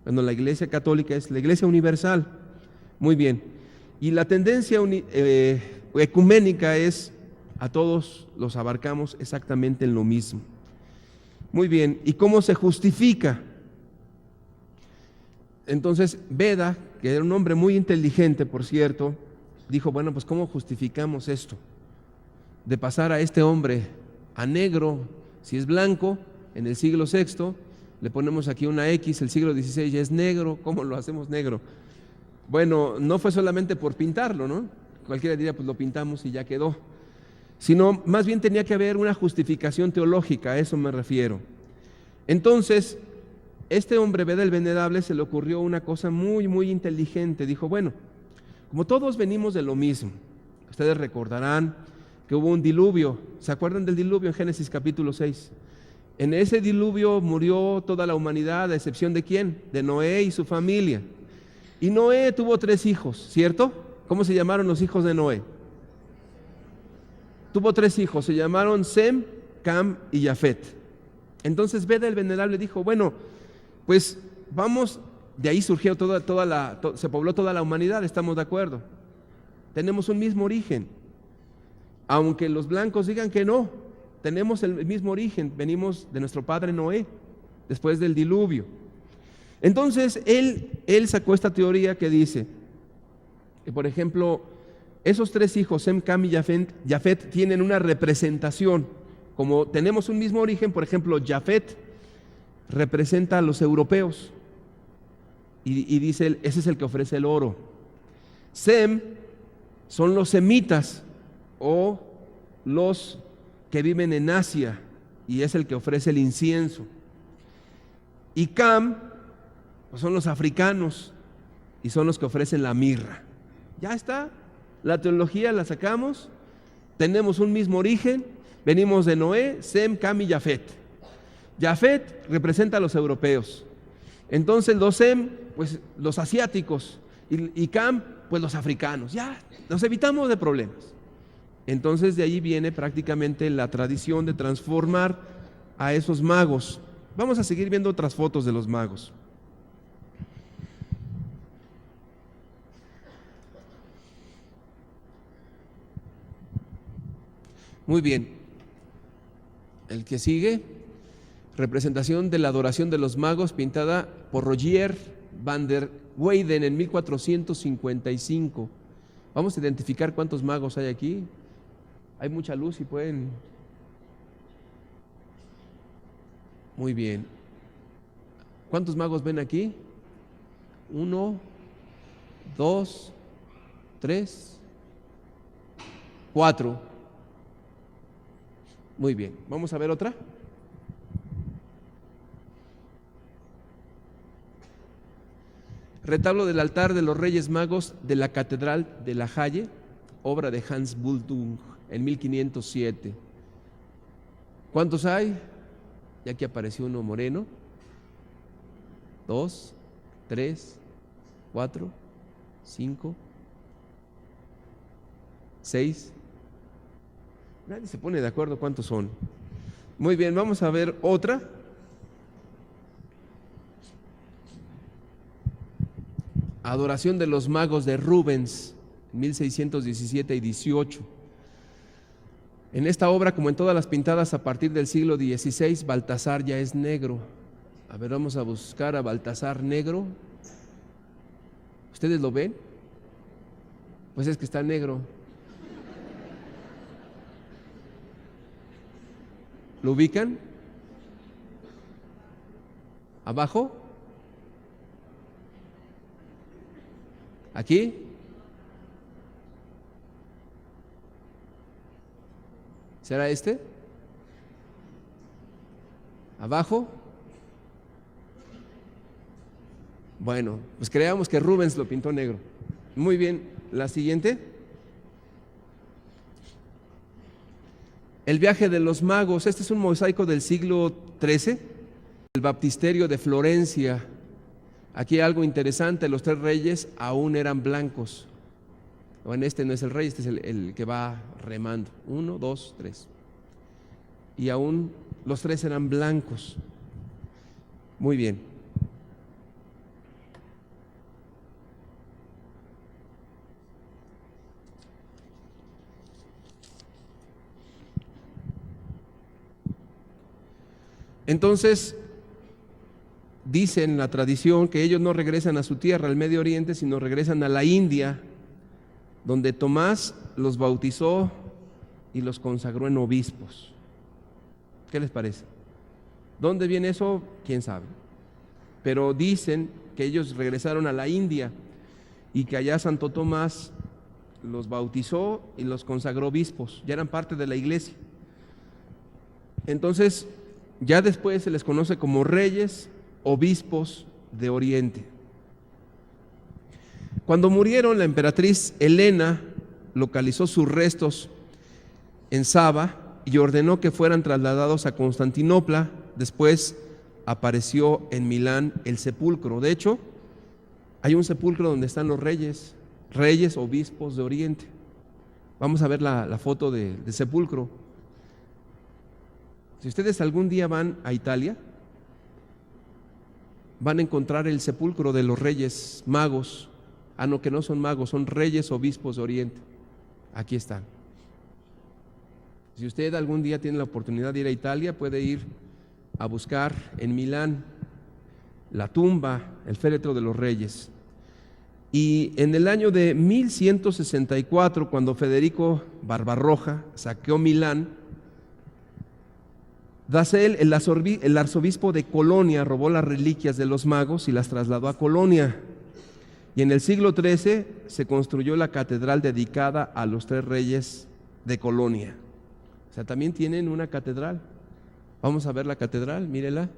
Bueno, la Iglesia Católica es la Iglesia universal. Muy bien. Y la tendencia ecuménica es a todos los abarcamos exactamente en lo mismo. Muy bien. ¿Y cómo se justifica? Entonces Beda, que era un hombre muy inteligente, por cierto, dijo, bueno, pues ¿cómo justificamos esto? De pasar a este hombre a negro, si es blanco, en el siglo VI, le ponemos aquí una X, el siglo XVI ya es negro, ¿cómo lo hacemos negro? Bueno, no fue solamente por pintarlo, ¿no? Cualquiera diría, pues lo pintamos y ya quedó. Sino, más bien tenía que haber una justificación teológica, a eso me refiero. Entonces, este hombre, Beda el Venerable, se le ocurrió una cosa muy, muy inteligente. Dijo, bueno, como todos venimos de lo mismo, ustedes recordarán que hubo un diluvio. ¿Se acuerdan del diluvio en Génesis capítulo 6? En ese diluvio murió toda la humanidad, a excepción de ¿quién? De Noé y su familia. Y Noé tuvo 3 hijos, ¿cierto? ¿Cómo se llamaron los hijos de Noé? Tuvo 3 hijos, se llamaron Sem, Cam y Jafet. Entonces Beda el Venerable dijo, bueno, pues vamos, de ahí surgió se pobló toda la humanidad, estamos de acuerdo. Tenemos un mismo origen. Aunque los blancos digan que no, tenemos el mismo origen, venimos de nuestro padre Noé, después del diluvio. Entonces él sacó esta teoría que dice que, por ejemplo, esos 3 hijos, Sem, Cam y Jafet, tienen una representación. Como tenemos un mismo origen, por ejemplo, Jafet representa a los europeos y dice él, ese es el que ofrece el oro. Sem son los semitas o los que viven en Asia, y es el que ofrece el incienso. Y Cam pues son los africanos y son los que ofrecen la mirra. Ya está, la teología la sacamos, tenemos un mismo origen, venimos de Noé, Sem, Cam y Jafet. Jafet representa a los europeos, entonces los Sem, pues los asiáticos, y Cam, pues los africanos. Ya, nos evitamos de problemas. Entonces de ahí viene prácticamente la tradición de transformar a esos magos. Vamos a seguir viendo otras fotos de los magos. Muy bien. El que sigue, representación de la adoración de los magos pintada por Rogier van der Weyden en 1455. Vamos a identificar cuántos magos hay aquí. Hay mucha luz y pueden. Muy bien. ¿Cuántos magos ven aquí? 1, 2, 3, 4. Muy bien. Vamos a ver otra. Retablo del altar de los Reyes Magos de la Catedral de La Haye, obra de Hans Bultung en 1507. ¿Cuántos hay? Y aquí apareció uno moreno. 2, 3, 4, 5, 6. Nadie se pone de acuerdo cuántos son. Muy bien, vamos a ver otra. Adoración de los magos de Rubens, 1617 y 18. En esta obra, como en todas las pintadas a partir del siglo XVI, Baltasar ya es negro. A ver, vamos a buscar a Baltasar negro. ¿Ustedes lo ven? Pues es que está negro. ¿Lo ubican? ¿Abajo? ¿Aquí? ¿Será este? ¿Abajo? Bueno, pues creamos que Rubens lo pintó negro. Muy bien, la siguiente. El viaje de los magos. Este es un mosaico del siglo XIII, el baptisterio de Florencia. Aquí hay algo interesante, los 3 reyes aún eran blancos. Bueno, este no es el rey, este es el que va remando. 1, 2, 3. Y aún los 3 eran blancos. Muy bien. Entonces, dice en la tradición que ellos no regresan a su tierra, al Medio Oriente, sino regresan a la India, donde Tomás los bautizó y los consagró en obispos. ¿Qué les parece? ¿Dónde viene eso? ¿Quién sabe? Pero dicen que ellos regresaron a la India y que allá Santo Tomás los bautizó y los consagró obispos, ya eran parte de la iglesia. Entonces, ya después se les conoce como reyes, obispos de Oriente. Cuando murieron, la emperatriz Helena localizó sus restos en Saba y ordenó que fueran trasladados a Constantinopla. Después apareció en Milán el sepulcro. De hecho, hay un sepulcro donde están los reyes, obispos de Oriente. Vamos a ver la foto del sepulcro. Si ustedes algún día van a Italia, van a encontrar el sepulcro de los reyes magos. No, que no son magos, son reyes obispos de Oriente. Aquí están. Si usted algún día tiene la oportunidad de ir a Italia, puede ir a buscar en Milán la tumba, el féretro de los reyes. Y en el año de 1164, cuando Federico Barbarroja saqueó Milán, Dasel, el arzobispo de Colonia, robó las reliquias de los magos y las trasladó a Colonia. Y en el siglo XIII se construyó la catedral dedicada a los 3 reyes de Colonia. O sea, también tienen una catedral. Vamos a ver la catedral, mírela.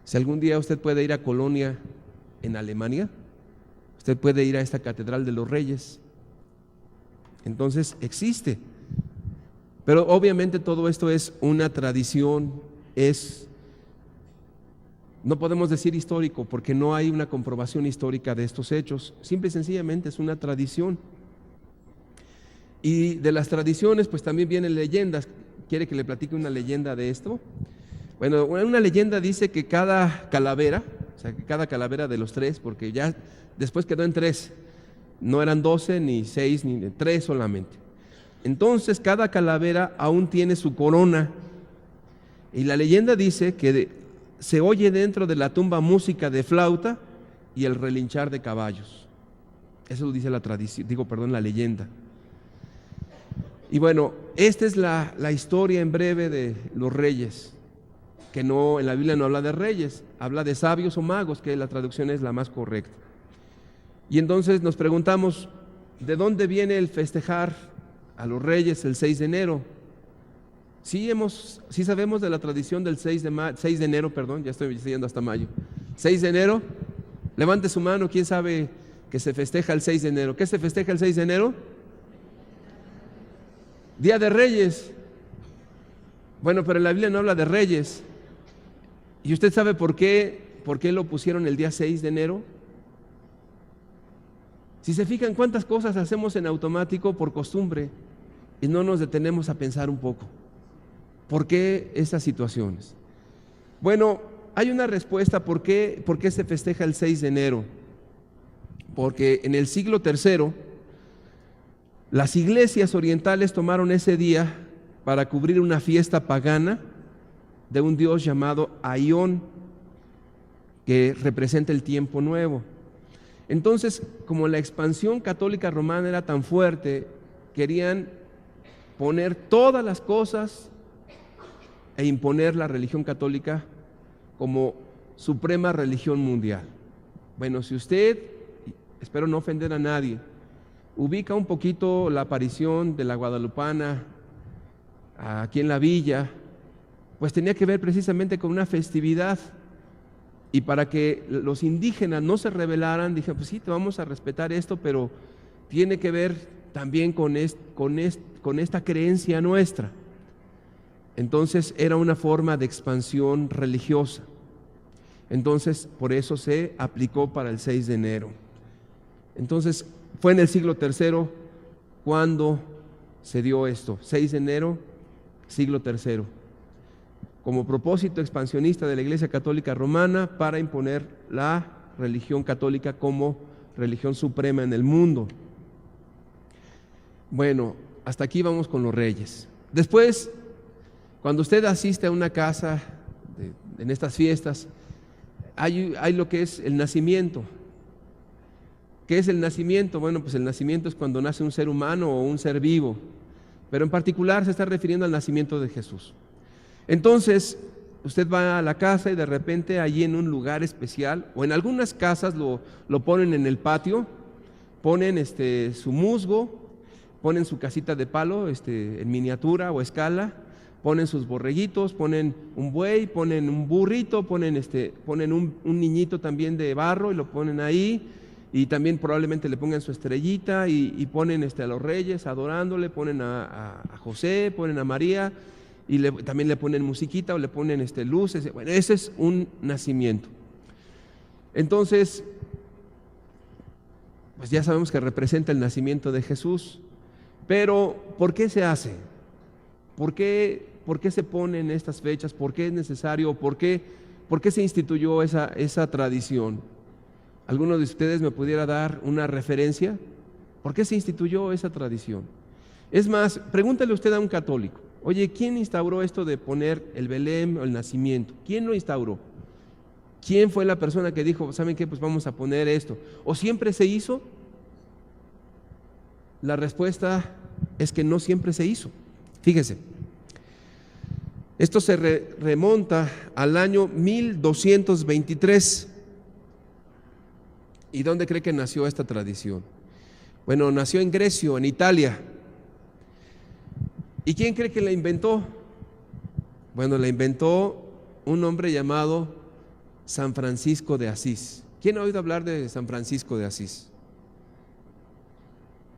Si algún día usted puede ir a Colonia en Alemania, usted puede ir a esta catedral de los reyes. Entonces existe. Pero obviamente todo esto es una tradición, no podemos decir histórico porque no hay una comprobación histórica de estos hechos. Simple y sencillamente es una tradición. Y de las tradiciones pues también vienen leyendas. ¿Quiere que le platique una leyenda de esto? Bueno, una leyenda dice que cada calavera, o sea, que cada calavera de los 3, porque ya después quedó en 3, no eran 12, ni 6, ni 3 solamente. Entonces cada calavera aún tiene su corona. Y la leyenda dice que se oye dentro de la tumba música de flauta y el relinchar de caballos. Eso lo dice la tradición, la leyenda. Y bueno, esta es la historia en breve de los reyes, que no, en la Biblia no habla de reyes, habla de sabios o magos, que la traducción es la más correcta. Y entonces nos preguntamos, ¿de dónde viene el festejar a los reyes el 6 de enero? Sí sabemos de la tradición del 6 de enero, ya estoy yendo hasta mayo, 6 de enero, levante su mano, ¿quién sabe que se festeja el 6 de enero? ¿Qué se festeja el 6 de enero? Día de Reyes. Bueno, pero la Biblia no habla de Reyes. ¿Y usted sabe por qué lo pusieron el día 6 de enero? Si se fijan cuántas cosas hacemos en automático por costumbre y no nos detenemos a pensar un poco. ¿Por qué esas situaciones? Bueno, hay una respuesta por qué se festeja el 6 de enero. Porque en el siglo III, las iglesias orientales tomaron ese día para cubrir una fiesta pagana de un dios llamado Aión, que representa el tiempo nuevo. Entonces, como la expansión católica romana era tan fuerte, querían poner todas las cosas e imponer la religión católica como suprema religión mundial. Bueno, si usted, espero no ofender a nadie, ubica un poquito la aparición de la guadalupana aquí en la villa, pues tenía que ver precisamente con una festividad. Y para que los indígenas no se rebelaran, dije, pues sí, te vamos a respetar esto, pero tiene que ver también con esta creencia nuestra. Entonces era una forma de expansión religiosa. Entonces por eso se aplicó para el 6 de enero. Entonces fue en el siglo III cuando se dio esto, 6 de enero, siglo III, como propósito expansionista de la Iglesia Católica Romana para imponer la religión católica como religión suprema en el mundo. Bueno, hasta aquí vamos con los reyes. Después, cuando usted asiste a una casa en estas fiestas, hay lo que es el nacimiento. ¿Qué es el nacimiento? Bueno, pues el nacimiento es cuando nace un ser humano o un ser vivo, pero en particular se está refiriendo al nacimiento de Jesús. Entonces, usted va a la casa y de repente allí en un lugar especial, o en algunas casas lo ponen en el patio, ponen su musgo, ponen su casita de palo en miniatura o escala, ponen sus borreguitos, ponen un buey, ponen un burrito, ponen un niñito también de barro y lo ponen ahí, y también probablemente le pongan su estrellita y ponen a los reyes adorándole, ponen a José, ponen a María, y también le ponen musiquita o le ponen luces. Bueno, ese es un nacimiento. Entonces, pues ya sabemos que representa el nacimiento de Jesús, pero ¿por qué se hace? ¿Por qué se ponen estas fechas? ¿Por qué es necesario? ¿Por qué se instituyó esa tradición? ¿Alguno de ustedes me pudiera dar una referencia? ¿Por qué se instituyó esa tradición? Es más, pregúntale usted a un católico, oye, ¿quién instauró esto de poner el Belén o el nacimiento? ¿Quién lo instauró? ¿Quién fue la persona que dijo, ¿saben qué? Pues vamos a poner esto. ¿O siempre se hizo? La respuesta es que no siempre se hizo. Fíjese, esto se remonta al año 1223. ¿Y dónde cree que nació esta tradición? Bueno, nació en Grecia, en Italia. ¿Y quién cree que la inventó? Bueno, la inventó un hombre llamado San Francisco de Asís. ¿Quién ha oído hablar de San Francisco de Asís?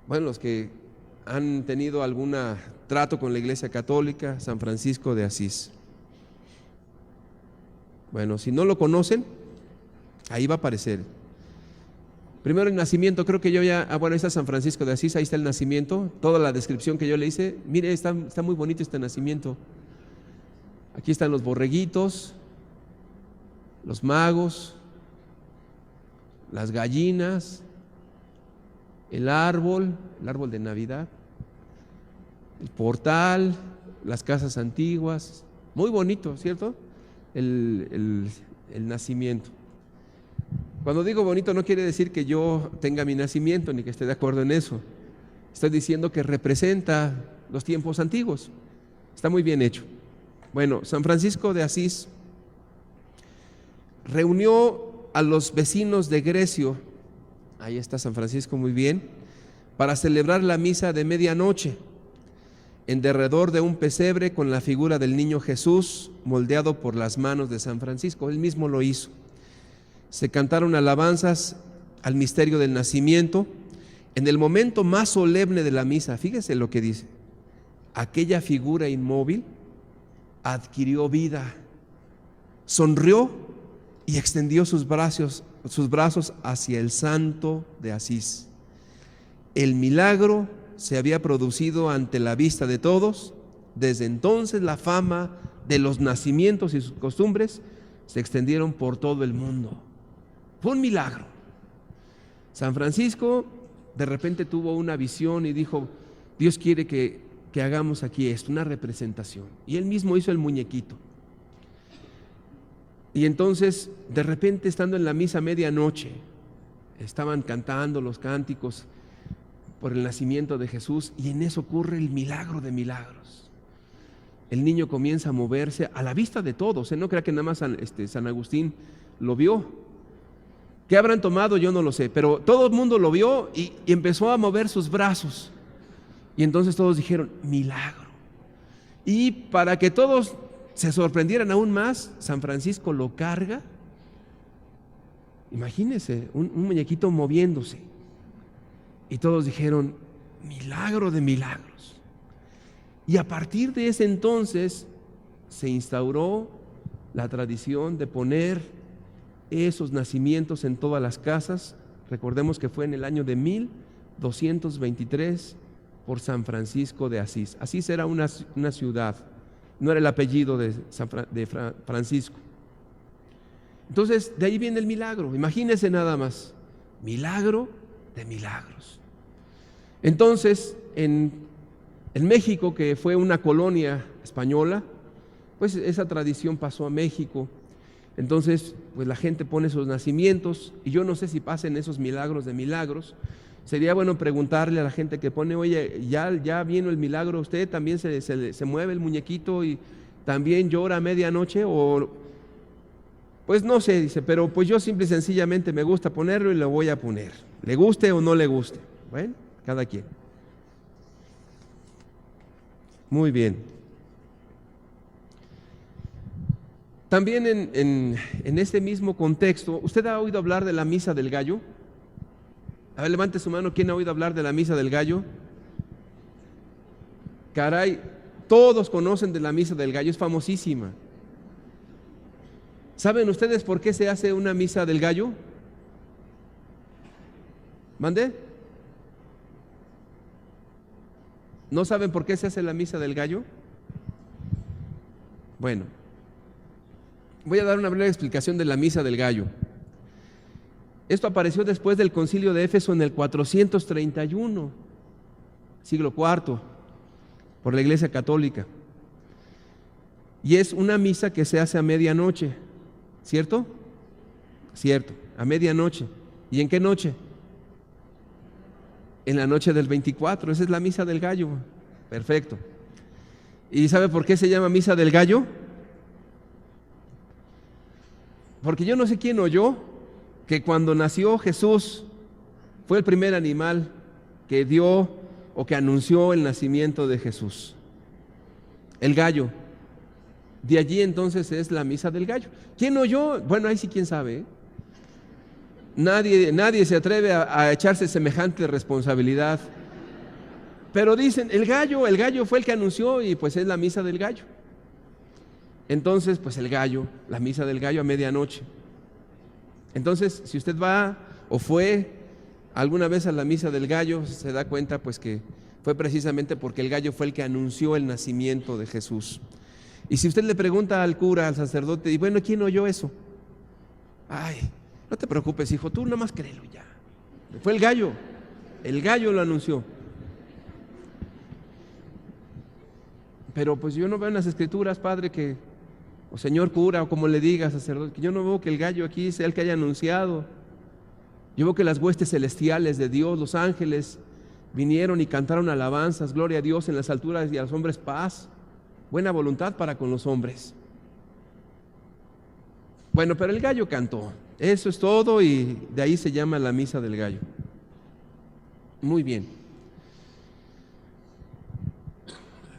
Bueno, los que han tenido algún trato con la Iglesia Católica, San Francisco de Asís. Bueno, si no lo conocen, ahí va a aparecer. Primero el nacimiento, creo que yo ya, bueno, ahí está San Francisco de Asís, ahí está el nacimiento, toda la descripción que yo le hice, mire, está muy bonito este nacimiento. Aquí están los borreguitos, los magos, las gallinas, el árbol de Navidad, el portal, las casas antiguas, muy bonito, ¿cierto? El nacimiento. Cuando digo bonito no quiere decir que yo tenga mi nacimiento ni que esté de acuerdo en eso. Estoy diciendo que representa los tiempos antiguos. Está muy bien hecho. Bueno, San Francisco de Asís reunió a los vecinos de Grecia, ahí está San Francisco muy bien, para celebrar la misa de medianoche en derredor de un pesebre con la figura del niño Jesús moldeado por las manos de San Francisco. Él mismo lo hizo. se cantaron alabanzas al misterio del nacimiento. En el momento más solemne de la misa, fíjese lo que dice: aquella figura inmóvil adquirió vida, sonrió y extendió sus brazos hacia el santo de Asís. El milagro se había producido ante la vista de todos. Desde entonces la fama de los nacimientos y sus costumbres se extendieron por todo el mundo. Fue un milagro. San Francisco de repente tuvo una visión y dijo: Dios quiere que hagamos aquí esto, una representación. Y él mismo hizo el muñequito. Y entonces, de repente, estando en la misa a medianoche, estaban cantando los cánticos por el nacimiento de Jesús, y en eso ocurre el milagro de milagros. El niño comienza a moverse a la vista de todos. No crea que nada más San Agustín lo vio. ¿Qué habrán tomado? Yo no lo sé, pero todo el mundo lo vio y empezó a mover sus brazos. Y entonces todos dijeron: milagro. Y para que todos se sorprendieran aún más, San Francisco lo carga. Imagínense, un muñequito moviéndose. Y todos dijeron: milagro de milagros. Y a partir de ese entonces se instauró la tradición de poner esos nacimientos en todas las casas. Recordemos que fue en el año de 1223 por San Francisco de Asís. Asís era una ciudad, no era el apellido de Francisco. Entonces, de ahí viene el milagro. Imagínense nada más, milagro de milagros. Entonces, en México, que fue una colonia española, pues esa tradición pasó a México. Entonces, pues la gente pone sus nacimientos, y yo no sé si pasen esos milagros de milagros. Sería bueno preguntarle a la gente que pone: oye, ya vino el milagro, ¿usted también se mueve el muñequito y también llora a medianoche? O pues no sé, dice, pero pues yo simple y sencillamente me gusta ponerlo y lo voy a poner, le guste o no le guste. Bueno, cada quien. Muy bien. También en este mismo contexto, ¿usted ha oído hablar de la misa del gallo? A ver, levante su mano. ¿Quién ha oído hablar de la misa del gallo? Caray, todos conocen de la misa del gallo, es famosísima. ¿Saben ustedes por qué se hace una misa del gallo? ¿Mande? ¿No saben por qué se hace la misa del gallo? Bueno, voy a dar una breve explicación de la misa del gallo. Esto apareció después del concilio de Éfeso en el 431, siglo IV, por la Iglesia Católica. Y es una misa que se hace a medianoche, ¿cierto? Cierto, a medianoche. ¿Y en qué noche? En la noche del 24, esa es la misa del gallo. Perfecto. ¿Y sabe por qué se llama misa del gallo? Porque yo no sé quién oyó que cuando nació Jesús fue el primer animal que dio o que anunció el nacimiento de Jesús. El gallo. De allí entonces es la misa del gallo. ¿Quién oyó? Bueno, ahí sí quién sabe, ¿eh? Nadie se atreve a echarse semejante responsabilidad. Pero dicen, el gallo fue el que anunció, y pues es la misa del gallo. Entonces, pues el gallo, la misa del gallo a medianoche. Entonces, si usted va o fue alguna vez a la misa del gallo, se da cuenta pues que fue precisamente porque el gallo fue el que anunció el nacimiento de Jesús. Y si usted le pregunta al cura, al sacerdote, y bueno, ¿quién oyó eso? Ay, no te preocupes, hijo, tú nada más créelo ya. Fue el gallo lo anunció. Pero pues yo no veo en las escrituras, padre, que, o señor cura, o como le diga, sacerdote, que yo no veo que el gallo aquí sea el que haya anunciado. Yo veo que las huestes celestiales de Dios, los ángeles, vinieron y cantaron alabanzas, gloria a Dios en las alturas y a los hombres paz, buena voluntad para con los hombres. Bueno, pero el gallo cantó, eso es todo, y de ahí se llama la misa del gallo. Muy bien.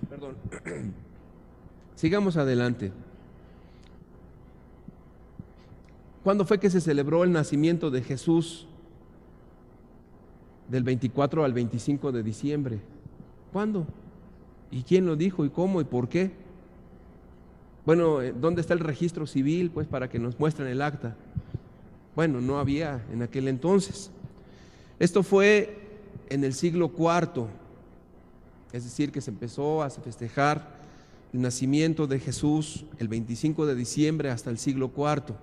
Perdón. Sigamos adelante. ¿Cuándo fue que se celebró el nacimiento de Jesús? Del 24 al 25 de diciembre. ¿Cuándo? ¿Y quién lo dijo? ¿Y cómo? ¿Y por qué? Bueno, ¿dónde está el registro civil? Pues para que nos muestren el acta. Bueno, no había en aquel entonces. Esto fue en el siglo IV, es decir, que se empezó a festejar el nacimiento de Jesús el 25 de diciembre hasta el siglo IV.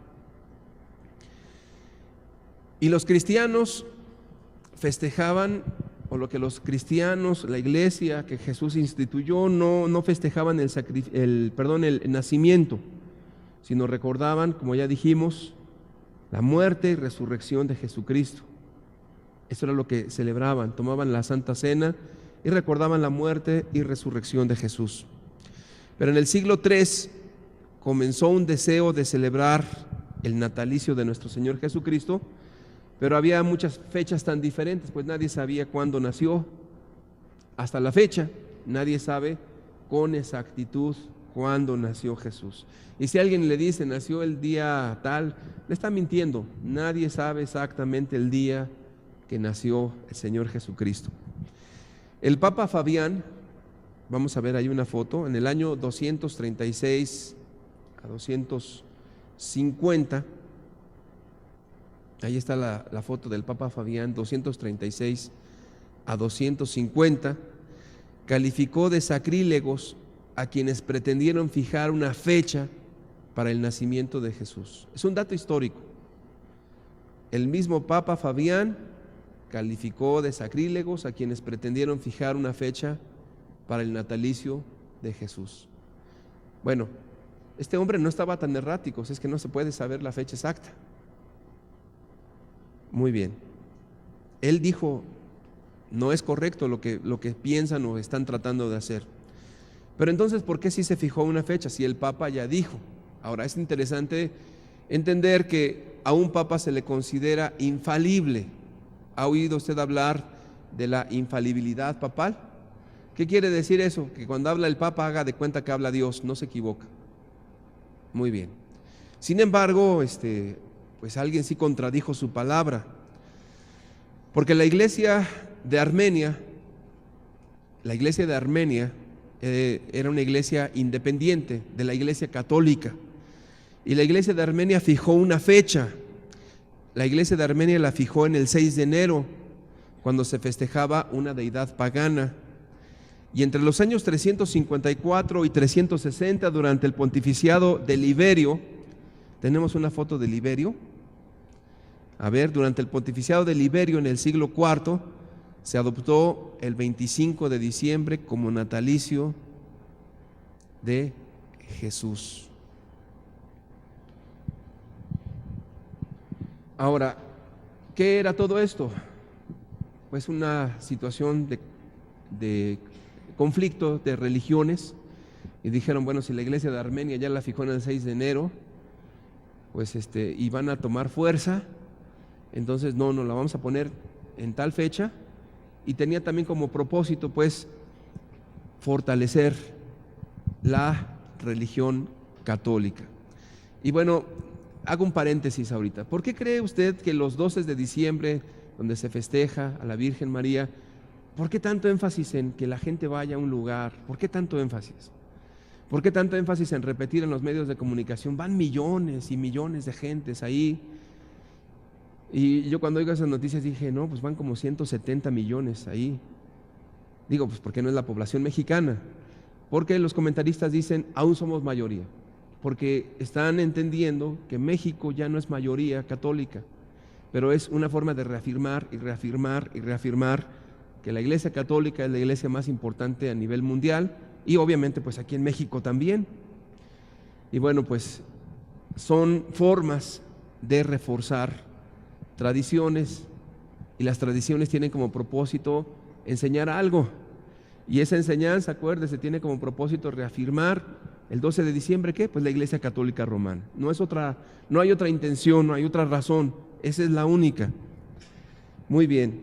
Y los cristianos festejaban, o lo que los cristianos, la iglesia que Jesús instituyó, no festejaban el nacimiento, sino recordaban, como ya dijimos, la muerte y resurrección de Jesucristo. Eso era lo que celebraban, tomaban la Santa Cena y recordaban la muerte y resurrección de Jesús. Pero en el siglo III comenzó un deseo de celebrar el natalicio de nuestro Señor Jesucristo, pero había muchas fechas tan diferentes, pues nadie sabía cuándo nació. Hasta la fecha, nadie sabe con exactitud cuándo nació Jesús. Y si alguien le dice, nació el día tal, le está mintiendo. Nadie sabe exactamente el día que nació el Señor Jesucristo. El Papa Fabián, vamos a ver ahí una foto, en el año 236 a 250, ahí está la foto del Papa Fabián, 236 a 250, calificó de sacrílegos a quienes pretendieron fijar una fecha para el nacimiento de Jesús. Es un dato histórico. El mismo Papa Fabián calificó de sacrílegos a quienes pretendieron fijar una fecha para el natalicio de Jesús. Bueno, este hombre no estaba tan errático, es que no se puede saber la fecha exacta. Muy bien. Él dijo, no es correcto lo que piensan o están tratando de hacer. Pero entonces, ¿por qué sí se fijó una fecha si el Papa ya dijo? Ahora, es interesante entender que a un Papa se le considera infalible. ¿Ha oído usted hablar de la infalibilidad papal? ¿Qué quiere decir eso? Que cuando habla el Papa haga de cuenta que habla Dios, no se equivoca. Muy bien. Sin embargo, pues alguien sí contradijo su palabra, porque la iglesia de Armenia era una iglesia independiente de la iglesia católica, y la iglesia de Armenia fijó una fecha. La iglesia de Armenia la fijó en el 6 de enero, cuando se festejaba una deidad pagana. Y entre los años 354 y 360, durante el pontificiado de Liberio, tenemos una foto de Liberio. A ver, durante el pontificiado de Liberio en el siglo IV, se adoptó el 25 de diciembre como natalicio de Jesús. Ahora, ¿qué era todo esto? Pues una situación de conflicto de religiones, y dijeron, bueno, si la iglesia de Armenia ya la fijó en el 6 de enero, pues y van a tomar fuerza, entonces no la vamos a poner en tal fecha. Y tenía también como propósito, pues, fortalecer la religión católica. Y bueno, hago un paréntesis ahorita. ¿Por qué cree usted que los 12 de diciembre, donde se festeja a la Virgen María, por qué tanto énfasis en que la gente vaya a un lugar? ¿Por qué tanto énfasis? ¿Por qué tanto énfasis en repetir en los medios de comunicación? Van millones y millones de gentes ahí. Y yo cuando oigo esas noticias dije, no, pues van como 170 millones ahí. Digo, pues porque no es la población mexicana. Porque los comentaristas dicen, aún somos mayoría. Porque están entendiendo que México ya no es mayoría católica, pero es una forma de reafirmar y reafirmar y reafirmar que la Iglesia Católica es la iglesia más importante a nivel mundial, y obviamente pues aquí en México también. Y bueno, pues son formas de reforzar tradiciones, y las tradiciones tienen como propósito enseñar algo, y esa enseñanza, acuérdese, tiene como propósito reafirmar el 12 de diciembre, ¿qué? Pues la Iglesia Católica Romana. No hay otra intención, no hay otra razón, esa es la única. Muy bien.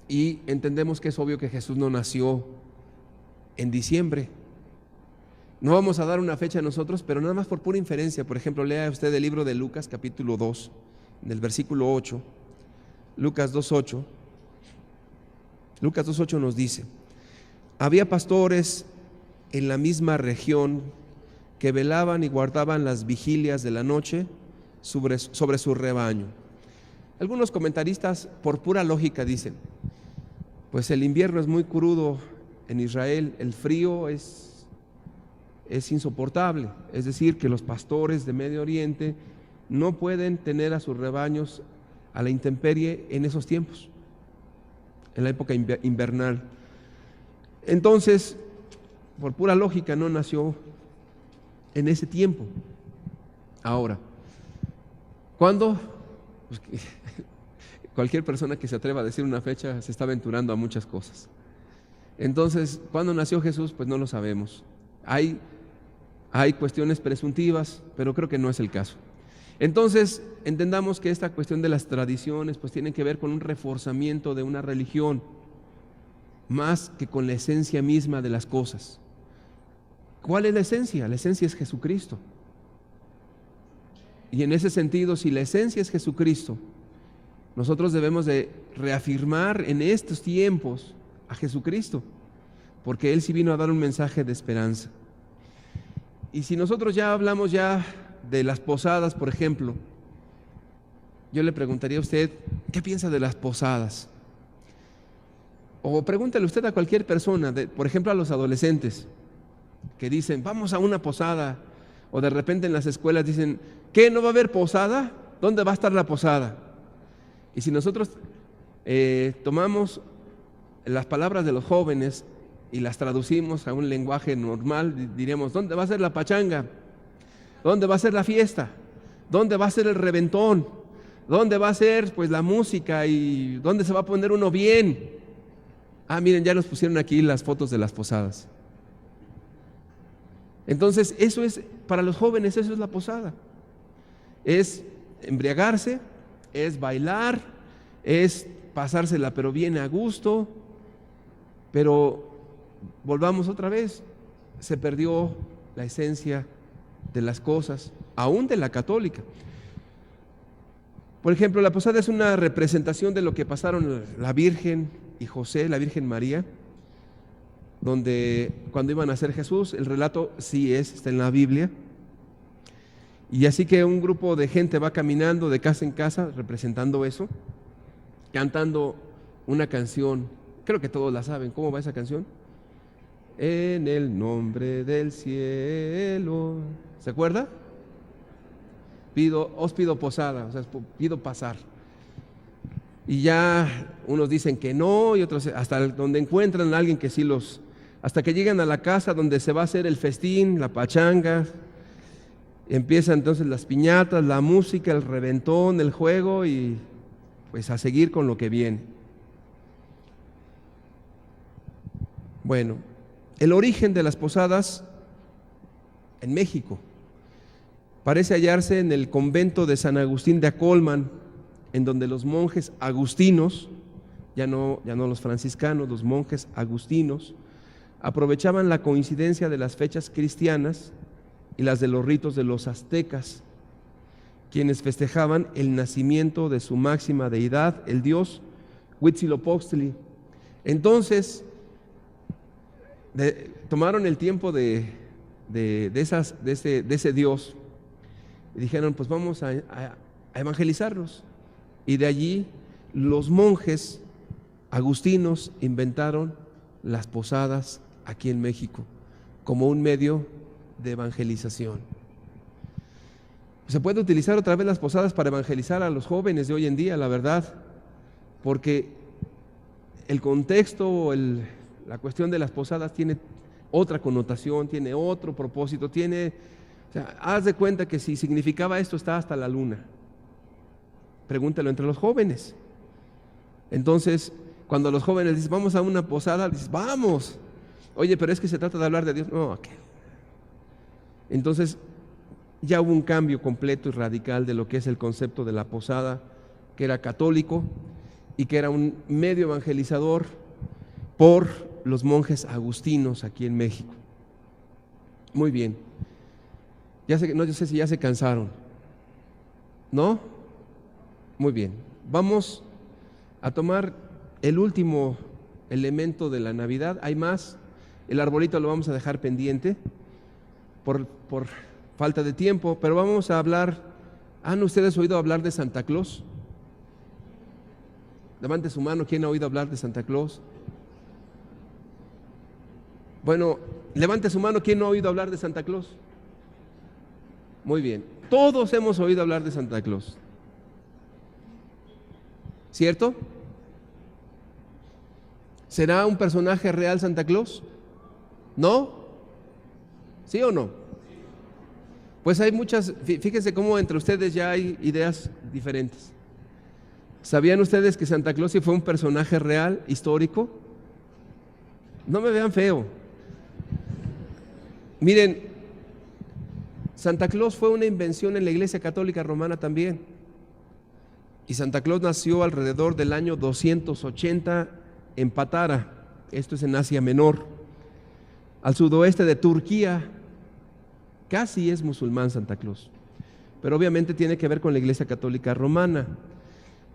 Y entendemos que es obvio que Jesús no nació en diciembre. No vamos a dar una fecha nosotros, pero nada más por pura inferencia. Por ejemplo, lea usted el libro de Lucas capítulo 2, del versículo 8, Lucas 2:8. Lucas 2:8 nos dice: había pastores en la misma región que velaban y guardaban las vigilias de la noche sobre su rebaño. Algunos comentaristas, por pura lógica, dicen: pues el invierno es muy crudo en Israel, el frío es insoportable. Es decir, que los pastores de Medio Oriente no pueden tener a sus rebaños a la intemperie en esos tiempos, en la época invernal. Entonces, por pura lógica, no nació en ese tiempo. Ahora, ¿cuándo? Pues cualquier persona que se atreva a decir una fecha se está aventurando a muchas cosas. Entonces, ¿cuándo nació Jesús? Pues no lo sabemos. Hay cuestiones presuntivas, pero creo que no es el caso. Entonces, entendamos que esta cuestión de las tradiciones pues tiene que ver con un reforzamiento de una religión, más que con la esencia misma de las cosas. ¿Cuál es la esencia? La esencia es Jesucristo. Y en ese sentido, si la esencia es Jesucristo, nosotros debemos de reafirmar en estos tiempos a Jesucristo, porque Él sí vino a dar un mensaje de esperanza. Y si nosotros ya hablamos ya de las posadas, por ejemplo, yo le preguntaría a usted, ¿qué piensa de las posadas? O pregúntele usted a cualquier persona, por ejemplo a los adolescentes, que dicen, vamos a una posada, o de repente en las escuelas dicen, ¿qué? ¿No va a haber posada? ¿Dónde va a estar la posada? Y si nosotros tomamos las palabras de los jóvenes y las traducimos a un lenguaje normal, diríamos, ¿dónde va a ser la pachanga? ¿Dónde va a ser la fiesta? ¿Dónde va a ser el reventón? ¿Dónde va a ser pues la música y dónde se va a poner uno bien? Ah, miren, ya nos pusieron aquí las fotos de las posadas. Entonces, eso es, para los jóvenes, eso es la posada. Es embriagarse, es bailar, es pasársela pero bien a gusto, pero volvamos otra vez, se perdió la esencia de las cosas, aún de la católica. Por ejemplo, la posada es una representación de lo que pasaron la Virgen y José, la Virgen María, donde cuando iban a nacer Jesús, el relato sí está en la Biblia. Y así que un grupo de gente va caminando de casa en casa representando eso, cantando una canción, creo que todos la saben. ¿Cómo va esa canción? En el nombre del cielo. ¿Se acuerda? Os pido posada, o sea, pido pasar. Y ya unos dicen que no, y otros hasta donde encuentran a alguien que sí hasta que llegan a la casa donde se va a hacer el festín, la pachanga, empiezan entonces las piñatas, la música, el reventón, el juego y pues a seguir con lo que viene. Bueno, el origen de las posadas en México parece hallarse en el convento de San Agustín de Acolman, en donde los monjes agustinos, ya no los franciscanos, los monjes agustinos, aprovechaban la coincidencia de las fechas cristianas y las de los ritos de los aztecas, quienes festejaban el nacimiento de su máxima deidad, el dios Huitzilopochtli. Entonces, tomaron el tiempo de ese dios y dijeron, pues vamos a evangelizarlos. Y de allí los monjes agustinos inventaron las posadas aquí en México como un medio de evangelización. Se puede utilizar otra vez las posadas para evangelizar a los jóvenes de hoy en día, la verdad, porque el contexto, la cuestión de las posadas tiene otra connotación, tiene otro propósito, haz de cuenta que si significaba esto está hasta la luna. Pregúntalo entre los jóvenes. Entonces, cuando los jóvenes dicen, vamos a una posada, dices, vamos. Oye, pero es que se trata de hablar de Dios. No, ¿qué? Entonces, ya hubo un cambio completo y radical de lo que es el concepto de la posada, que era católico y que era un medio evangelizador por los monjes agustinos aquí en México. Muy bien. No sé si ya se cansaron. ¿No? Muy bien. Vamos a tomar el último elemento de la Navidad. Hay más. El arbolito lo vamos a dejar pendiente por falta de tiempo, pero vamos a hablar. ¿Han ustedes oído hablar de Santa Claus? Levante su mano, ¿quién ha oído hablar de Santa Claus? Bueno, levante su mano, ¿quién no ha oído hablar de Santa Claus? Muy bien, todos hemos oído hablar de Santa Claus, ¿cierto? ¿Será un personaje real Santa Claus? ¿No? ¿Sí o no? Pues hay muchas, fíjense cómo entre ustedes ya hay ideas diferentes. ¿Sabían ustedes que Santa Claus sí fue un personaje real, histórico? No me vean feo. Miren, Santa Claus fue una invención en la Iglesia Católica Romana también. Y Santa Claus nació alrededor del año 280 en Patara, esto es en Asia Menor, al sudoeste de Turquía. Casi es musulmán Santa Claus, pero obviamente tiene que ver con la Iglesia Católica Romana.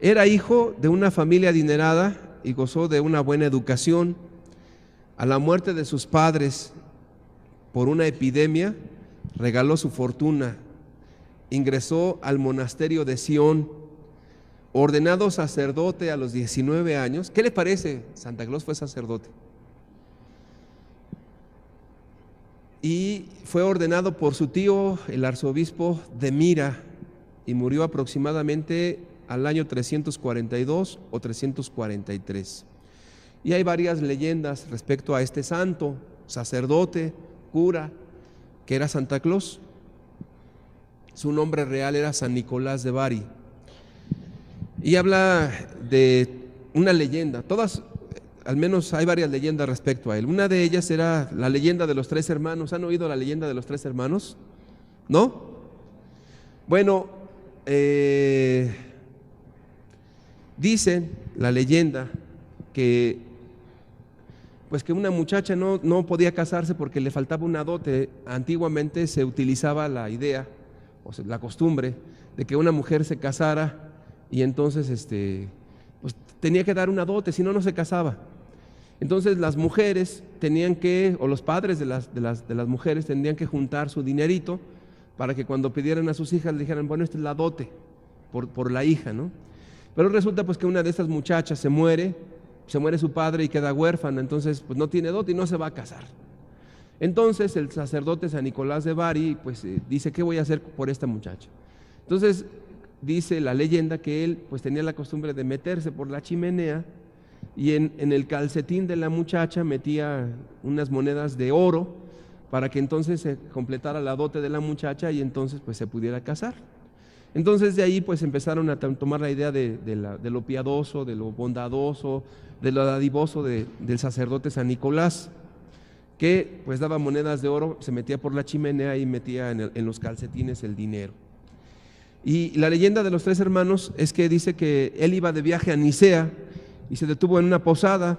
Era hijo de una familia adinerada y gozó de una buena educación. A la muerte de sus padres por una epidemia, regaló su fortuna, ingresó al monasterio de Sion, ordenado sacerdote a los 19 años. ¿Qué le parece? Santa Claus fue sacerdote. Y fue ordenado por su tío, el arzobispo de Mira, y murió aproximadamente al año 342 o 343. Y hay varias leyendas respecto a este santo, sacerdote, cura, que era Santa Claus. Su nombre real era San Nicolás de Bari. Y habla de una leyenda, todas, al menos hay varias leyendas respecto a él. Una de ellas era la leyenda de los 3 hermanos. ¿Han oído la leyenda de los 3 hermanos? ¿No? Bueno, dicen la leyenda que una muchacha no podía casarse porque le faltaba una dote. Antiguamente se utilizaba la idea, o sea, la costumbre, de que una mujer se casara y entonces pues tenía que dar una dote, si no, no se casaba. Entonces las mujeres tenían que, o los padres de las mujeres tenían que juntar su dinerito para que cuando pidieran a sus hijas le dijeran, bueno, esta es la dote por la hija, ¿no? Pero resulta pues que una de estas muchachas se muere su padre y queda huérfana, entonces pues no tiene dote y no se va a casar. Entonces el sacerdote San Nicolás de Bari pues dice, ¿qué voy a hacer por esta muchacha? Entonces dice la leyenda que él pues tenía la costumbre de meterse por la chimenea y en el calcetín de la muchacha metía unas monedas de oro para que entonces se completara la dote de la muchacha y entonces pues se pudiera casar. Entonces de ahí pues empezaron a tomar la idea de lo piadoso, de lo bondadoso, de lo dadivoso del sacerdote San Nicolás, que pues daba monedas de oro, se metía por la chimenea y metía en los calcetines el dinero. Y la leyenda de los 3 hermanos es que dice que él iba de viaje a Nicea y se detuvo en una posada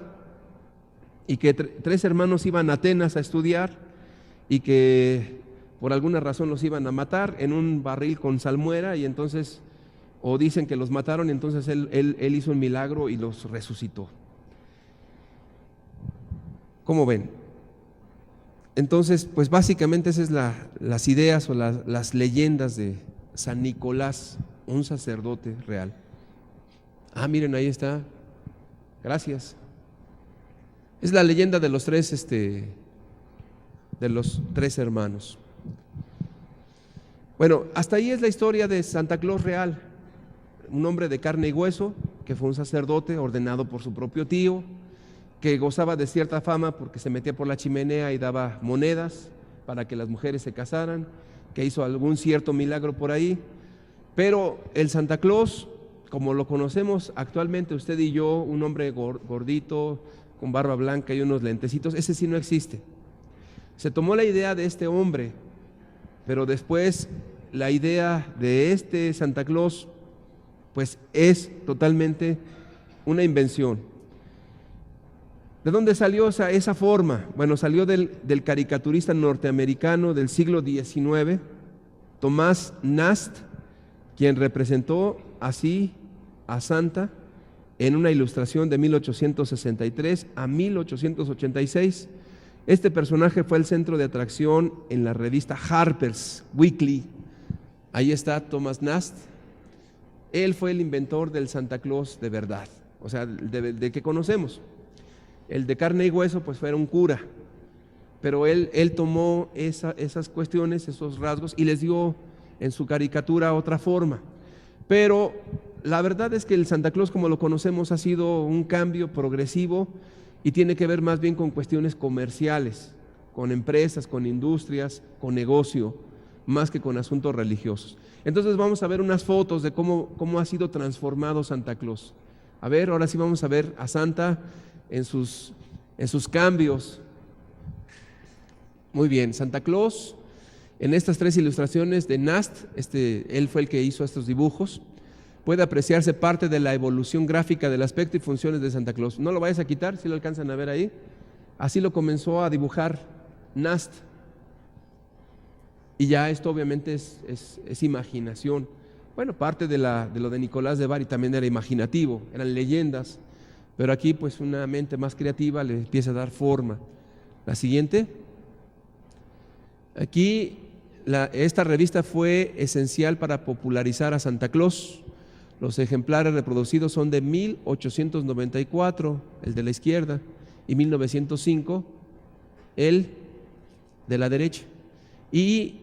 y que 3 hermanos iban a Atenas a estudiar y que por alguna razón los iban a matar en un barril con salmuera, y entonces, o dicen que los mataron, y entonces él hizo un milagro y los resucitó. ¿Cómo ven? Entonces, pues básicamente esas es las ideas o las leyendas de San Nicolás, un sacerdote real. Ah, miren, ahí está. Gracias. Es la leyenda de los 3 hermanos. Bueno, hasta ahí es la historia de Santa Claus real, un hombre de carne y hueso, que fue un sacerdote ordenado por su propio tío, que gozaba de cierta fama porque se metía por la chimenea y daba monedas para que las mujeres se casaran, que hizo algún cierto milagro por ahí. Pero el Santa Claus, como lo conocemos actualmente usted y yo, un hombre gordito, con barba blanca y unos lentecitos, ese sí no existe. Se tomó la idea de este hombre, pero después la idea de este Santa Claus pues es totalmente una invención. ¿De dónde salió esa forma? Bueno, salió del caricaturista norteamericano del siglo XIX, Thomas Nast, quien representó así a Santa en una ilustración de 1863 a 1886. Este personaje fue el centro de atracción en la revista Harper's Weekly. Ahí está Thomas Nast. Él fue el inventor del Santa Claus de verdad, o sea, de que conocemos. El de carne y hueso pues fue un cura, pero él tomó esas cuestiones, esos rasgos, y les dio en su caricatura otra forma. Pero la verdad es que el Santa Claus como lo conocemos ha sido un cambio progresivo y tiene que ver más bien con cuestiones comerciales, con empresas, con industrias, con negocio, más que con asuntos religiosos. Entonces vamos a ver unas fotos de cómo ha sido transformado Santa Claus. A ver, ahora sí vamos a ver a Santa en sus cambios. Muy bien, Santa Claus, en estas tres ilustraciones de Nast, él fue el que hizo estos dibujos, puede apreciarse parte de la evolución gráfica del aspecto y funciones de Santa Claus. No lo vayas a quitar, si lo alcanzan a ver ahí. Así lo comenzó a dibujar Nast. Y ya esto obviamente es imaginación. Bueno, parte de lo de Nicolás de Bari también era imaginativo, eran leyendas. Pero aquí pues una mente más creativa le empieza a dar forma. La siguiente. Aquí esta revista fue esencial para popularizar a Santa Claus. Los ejemplares reproducidos son de 1894, el de la izquierda, y 1905, el de la derecha. Y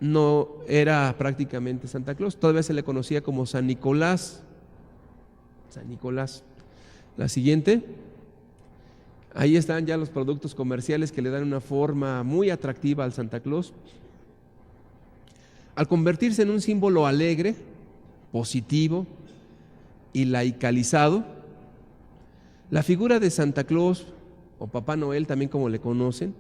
no era prácticamente Santa Claus, todavía se le conocía como San Nicolás. San Nicolás. La siguiente. Ahí están ya los productos comerciales que le dan una forma muy atractiva al Santa Claus. Al convertirse en un símbolo alegre, positivo y laicalizado, la figura de Santa Claus, o Papá Noel también como le conocen,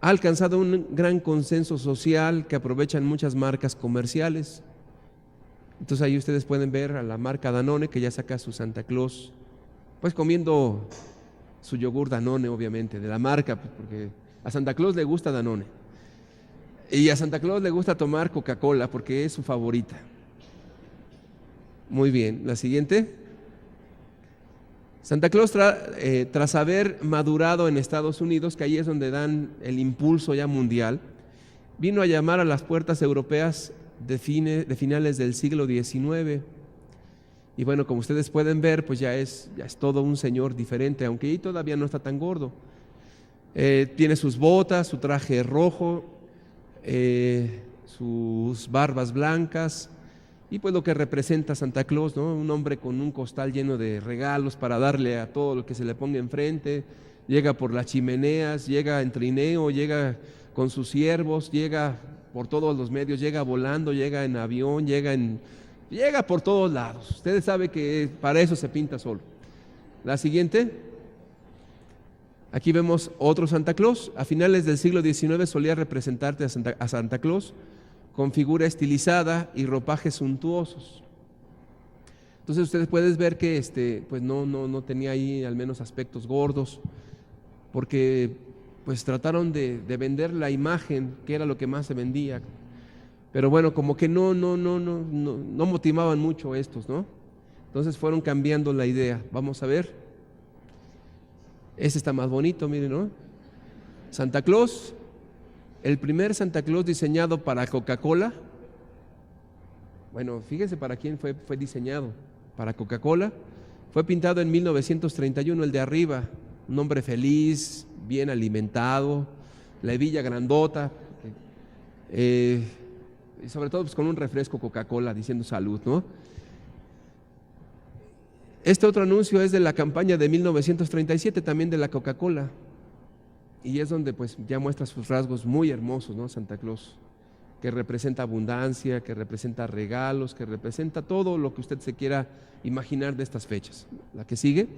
ha alcanzado un gran consenso social que aprovechan muchas marcas comerciales. Entonces ahí ustedes pueden ver a la marca Danone que ya saca su Santa Claus, pues comiendo su yogur Danone, obviamente, de la marca, porque a Santa Claus le gusta Danone. Y a Santa Claus le gusta tomar Coca-Cola porque es su favorita. Muy bien, la siguiente. Santa Claus tras haber madurado en Estados Unidos, que ahí es donde dan el impulso ya mundial, vino a llamar a las puertas europeas de finales del siglo XIX. Y bueno, como ustedes pueden ver, pues ya es todo un señor diferente, aunque ahí todavía no está tan gordo. Tiene sus botas, su traje rojo, sus barbas blancas, y pues lo que representa Santa Claus, ¿no? Un hombre con un costal lleno de regalos para darle a todo lo que se le ponga enfrente. Llega por las chimeneas, llega en trineo, llega con sus siervos, llega por todos los medios, llega volando, llega en avión, llega por todos lados. Ustedes saben que para eso se pinta solo. La siguiente. Aquí vemos otro Santa Claus. A finales del siglo XIX solía representarte a Santa Claus con figura estilizada y ropajes suntuosos. Entonces ustedes pueden ver que pues no tenía ahí al menos aspectos gordos, porque pues trataron de vender la imagen, que era lo que más se vendía. Pero bueno, como que no motivaban mucho estos, ¿no? Entonces fueron cambiando la idea. Vamos a ver. Este está más bonito, miren, ¿no? Santa Claus, el primer Santa Claus diseñado para Coca-Cola. Bueno, fíjense para quién fue diseñado. Para Coca-Cola. Fue pintado en 1931, el de arriba. Un hombre feliz, bien alimentado, la hebilla grandota. Y sobre todo pues, con un refresco Coca-Cola diciendo salud, ¿no? Este otro anuncio es de la campaña de 1937, también de la Coca-Cola, y es donde pues ya muestra sus rasgos muy hermosos, ¿no? Santa Claus, que representa abundancia, que representa regalos, que representa todo lo que usted se quiera imaginar de estas fechas. La que sigue.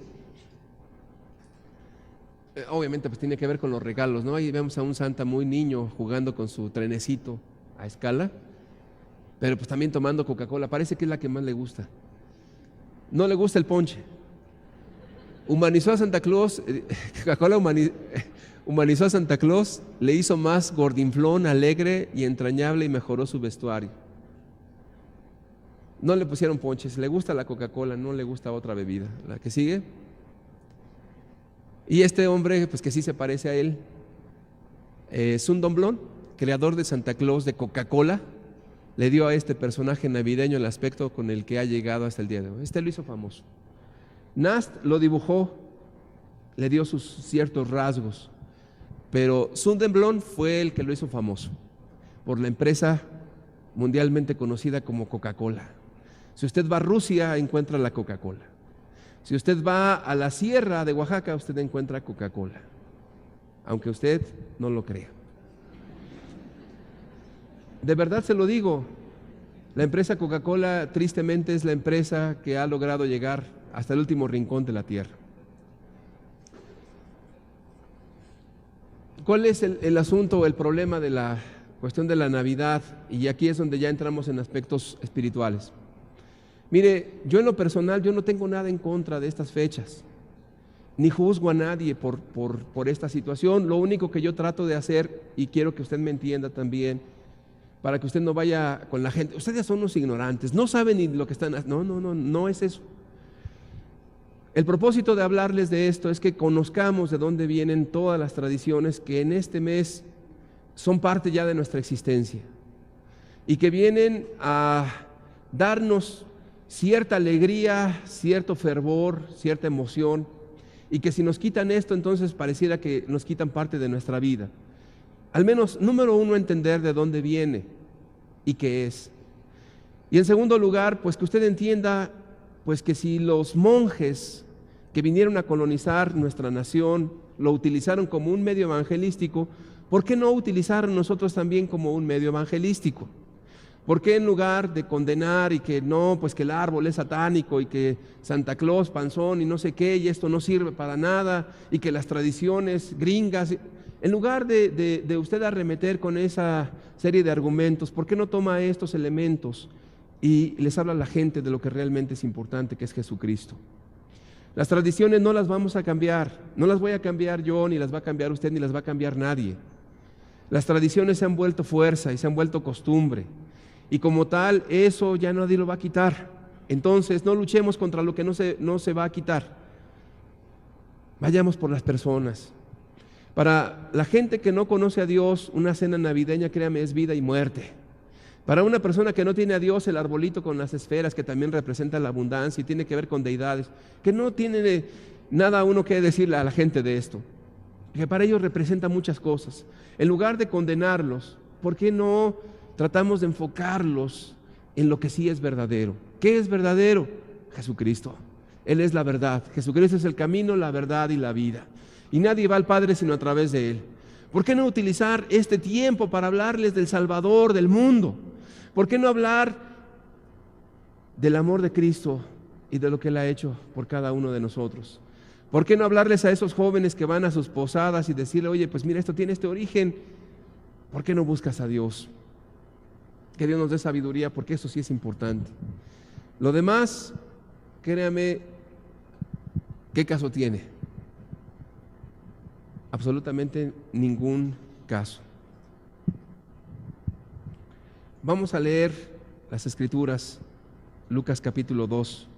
Obviamente pues tiene que ver con los regalos, ¿no? Ahí vemos a un Santa muy niño jugando con su trenecito a escala, pero pues también tomando Coca-Cola. Parece que es la que más le gusta. No le gusta el ponche. Humanizó a Santa Claus, Coca-Cola humanizó a Santa Claus, le hizo más gordinflón, alegre y entrañable y mejoró su vestuario. No le pusieron ponches, le gusta la Coca-Cola, no le gusta otra bebida. La que sigue. Y este hombre, pues que sí se parece a él, es un Don Blon, creador de Santa Claus de Coca-Cola, le dio a este personaje navideño el aspecto con el que ha llegado hasta el día de hoy. Este lo hizo famoso. Nast lo dibujó, le dio sus ciertos rasgos, pero Sunderblom fue el que lo hizo famoso por la empresa mundialmente conocida como Coca-Cola. Si usted va a Rusia, encuentra la Coca-Cola. Si usted va a la sierra de Oaxaca, usted encuentra Coca-Cola, aunque usted no lo crea. De verdad se lo digo, la empresa Coca-Cola tristemente es la empresa que ha logrado llegar hasta el último rincón de la tierra. ¿Cuál es el asunto o el problema de la cuestión de la Navidad? Y aquí es donde ya entramos en aspectos espirituales. Mire, yo en lo personal, yo no tengo nada en contra de estas fechas, ni juzgo a nadie por esta situación. Lo único que yo trato de hacer, y quiero que usted me entienda también, para que usted no vaya con la gente, ustedes son unos ignorantes, no saben ni lo que están haciendo. No es eso. El propósito de hablarles de esto es que conozcamos de dónde vienen todas las tradiciones que en este mes son parte ya de nuestra existencia y que vienen a darnos cierta alegría, cierto fervor, cierta emoción, y que si nos quitan esto, entonces pareciera que nos quitan parte de nuestra vida. Al menos, número uno, entender de dónde viene y qué es. Y en segundo lugar, pues que usted entienda pues que si los monjes que vinieron a colonizar nuestra nación lo utilizaron como un medio evangelístico, ¿por qué no utilizar nosotros también como un medio evangelístico? ¿Por qué en lugar de condenar y que no, pues que el árbol es satánico y que Santa Claus, panzón y no sé qué, y esto no sirve para nada, y que las tradiciones gringas, en lugar de usted arremeter con esa serie de argumentos, ¿por qué no toma estos elementos y les habla a la gente de lo que realmente es importante, que es Jesucristo? Las tradiciones no las vamos a cambiar, no las voy a cambiar yo, ni las va a cambiar usted, ni las va a cambiar nadie. Las tradiciones se han vuelto fuerza y se han vuelto costumbre, y como tal, eso ya nadie lo va a quitar. Entonces, no luchemos contra lo que no se va a quitar. Vayamos por las personas. Para la gente que no conoce a Dios, una cena navideña, créame, es vida y muerte. Para una persona que no tiene a Dios, el arbolito con las esferas, que también representa la abundancia y tiene que ver con deidades, que no tiene nada uno que decirle a la gente de esto, que para ellos representa muchas cosas. En lugar de condenarlos, ¿por qué no tratamos de enfocarlos en lo que sí es verdadero? ¿Qué es verdadero? Jesucristo. Él es la verdad. Jesucristo es el camino, la verdad y la vida. Y nadie va al Padre sino a través de Él. ¿Por qué no utilizar este tiempo para hablarles del Salvador del mundo? ¿Por qué no hablar del amor de Cristo y de lo que Él ha hecho por cada uno de nosotros? ¿Por qué no hablarles a esos jóvenes que van a sus posadas y decirle, oye, pues mira, esto tiene este origen? ¿Por qué no buscas a Dios? Que Dios nos dé sabiduría, porque eso sí es importante. Lo demás, créame, ¿qué caso tiene? Absolutamente ningún caso. Vamos a leer las Escrituras, Lucas capítulo 2,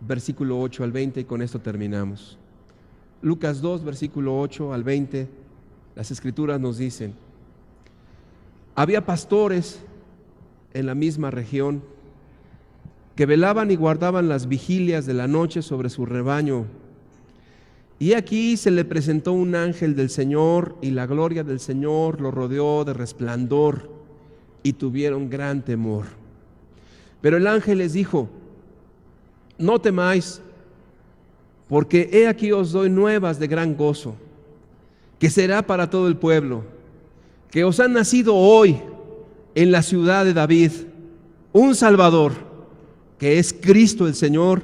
versículo 8 al 20, y con esto terminamos. Lucas 2, versículo 8 al 20, las Escrituras nos dicen: había pastores en la misma región que velaban y guardaban las vigilias de la noche sobre su rebaño. Y aquí se le presentó un ángel del Señor, y la gloria del Señor lo rodeó de resplandor, y tuvieron gran temor. Pero el ángel les dijo: no temáis, porque he aquí os doy nuevas de gran gozo, que será para todo el pueblo, que os ha nacido hoy en la ciudad de David un Salvador, que es Cristo el Señor.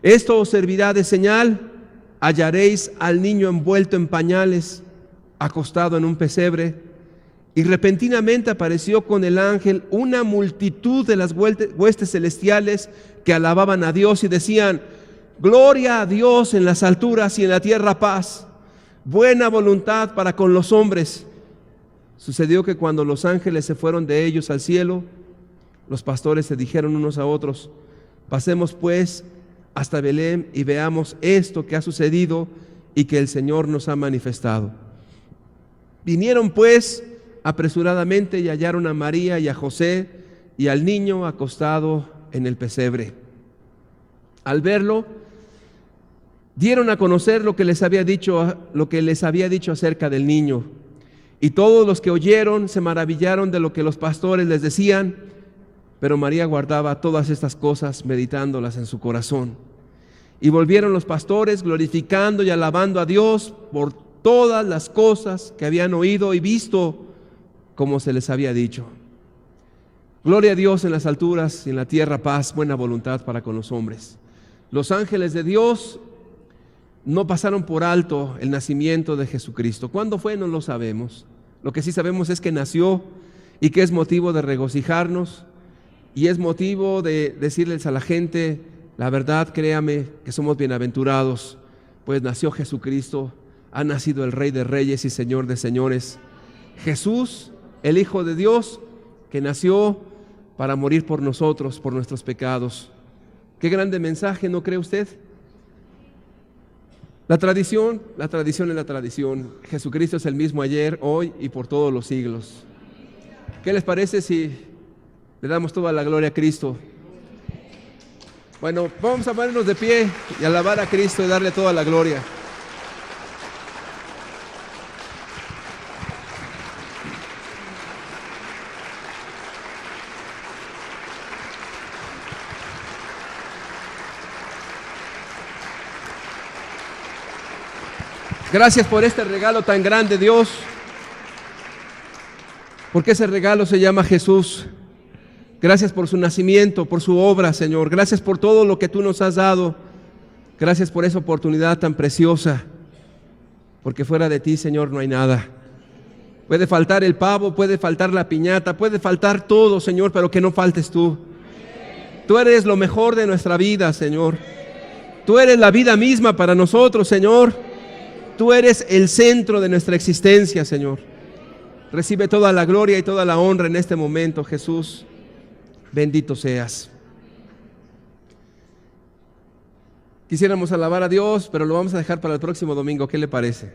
Esto os servirá de señal: hallaréis al niño envuelto en pañales, acostado en un pesebre. Y repentinamente apareció con el ángel una multitud de las huestes celestiales que alababan a Dios y decían: Gloria a Dios en las alturas y en la tierra paz, buena voluntad para con los hombres. Sucedió que cuando los ángeles se fueron de ellos al cielo, los pastores se dijeron unos a otros: pasemos pues hasta Belén y veamos esto que ha sucedido y que el Señor nos ha manifestado. Vinieron pues apresuradamente y hallaron a María y a José y al niño acostado en el pesebre. Al verlo, dieron a conocer lo que les había dicho acerca del niño. Y todos los que oyeron se maravillaron de lo que los pastores les decían, pero María guardaba todas estas cosas, meditándolas en su corazón. Y volvieron los pastores glorificando y alabando a Dios por todas las cosas que habían oído y visto, como se les había dicho. Gloria a Dios en las alturas y en la tierra paz, buena voluntad para con los hombres. Los ángeles de Dios no pasaron por alto el nacimiento de Jesucristo. ¿Cuándo fue? No lo sabemos. Lo que sí sabemos es que nació y que es motivo de regocijarnos y es motivo de decirles a la gente: la verdad, créame que somos bienaventurados, pues nació Jesucristo, ha nacido el Rey de Reyes y Señor de Señores. Jesús, el Hijo de Dios, que nació para morir por nosotros, por nuestros pecados. Qué grande mensaje, ¿no cree usted? La tradición es la tradición. Jesucristo es el mismo ayer, hoy y por todos los siglos. ¿Qué les parece si le damos toda la gloria a Cristo? Bueno, vamos a ponernos de pie y alabar a Cristo y darle toda la gloria. Gracias por este regalo tan grande, Dios, porque ese regalo se llama Jesús. Gracias por su nacimiento, por su obra, Señor. Gracias por todo lo que tú nos has dado. Gracias por esa oportunidad tan preciosa, porque fuera de ti, Señor, no hay nada. Puede faltar el pavo, puede faltar la piñata, puede faltar todo, Señor, pero que no faltes tú. Tú eres lo mejor de nuestra vida, Señor. Tú eres la vida misma para nosotros, Señor. Tú eres el centro de nuestra existencia, Señor. Recibe toda la gloria y toda la honra en este momento, Jesús. Bendito seas. Quisiéramos alabar a Dios, pero lo vamos a dejar para el próximo domingo. ¿Qué le parece?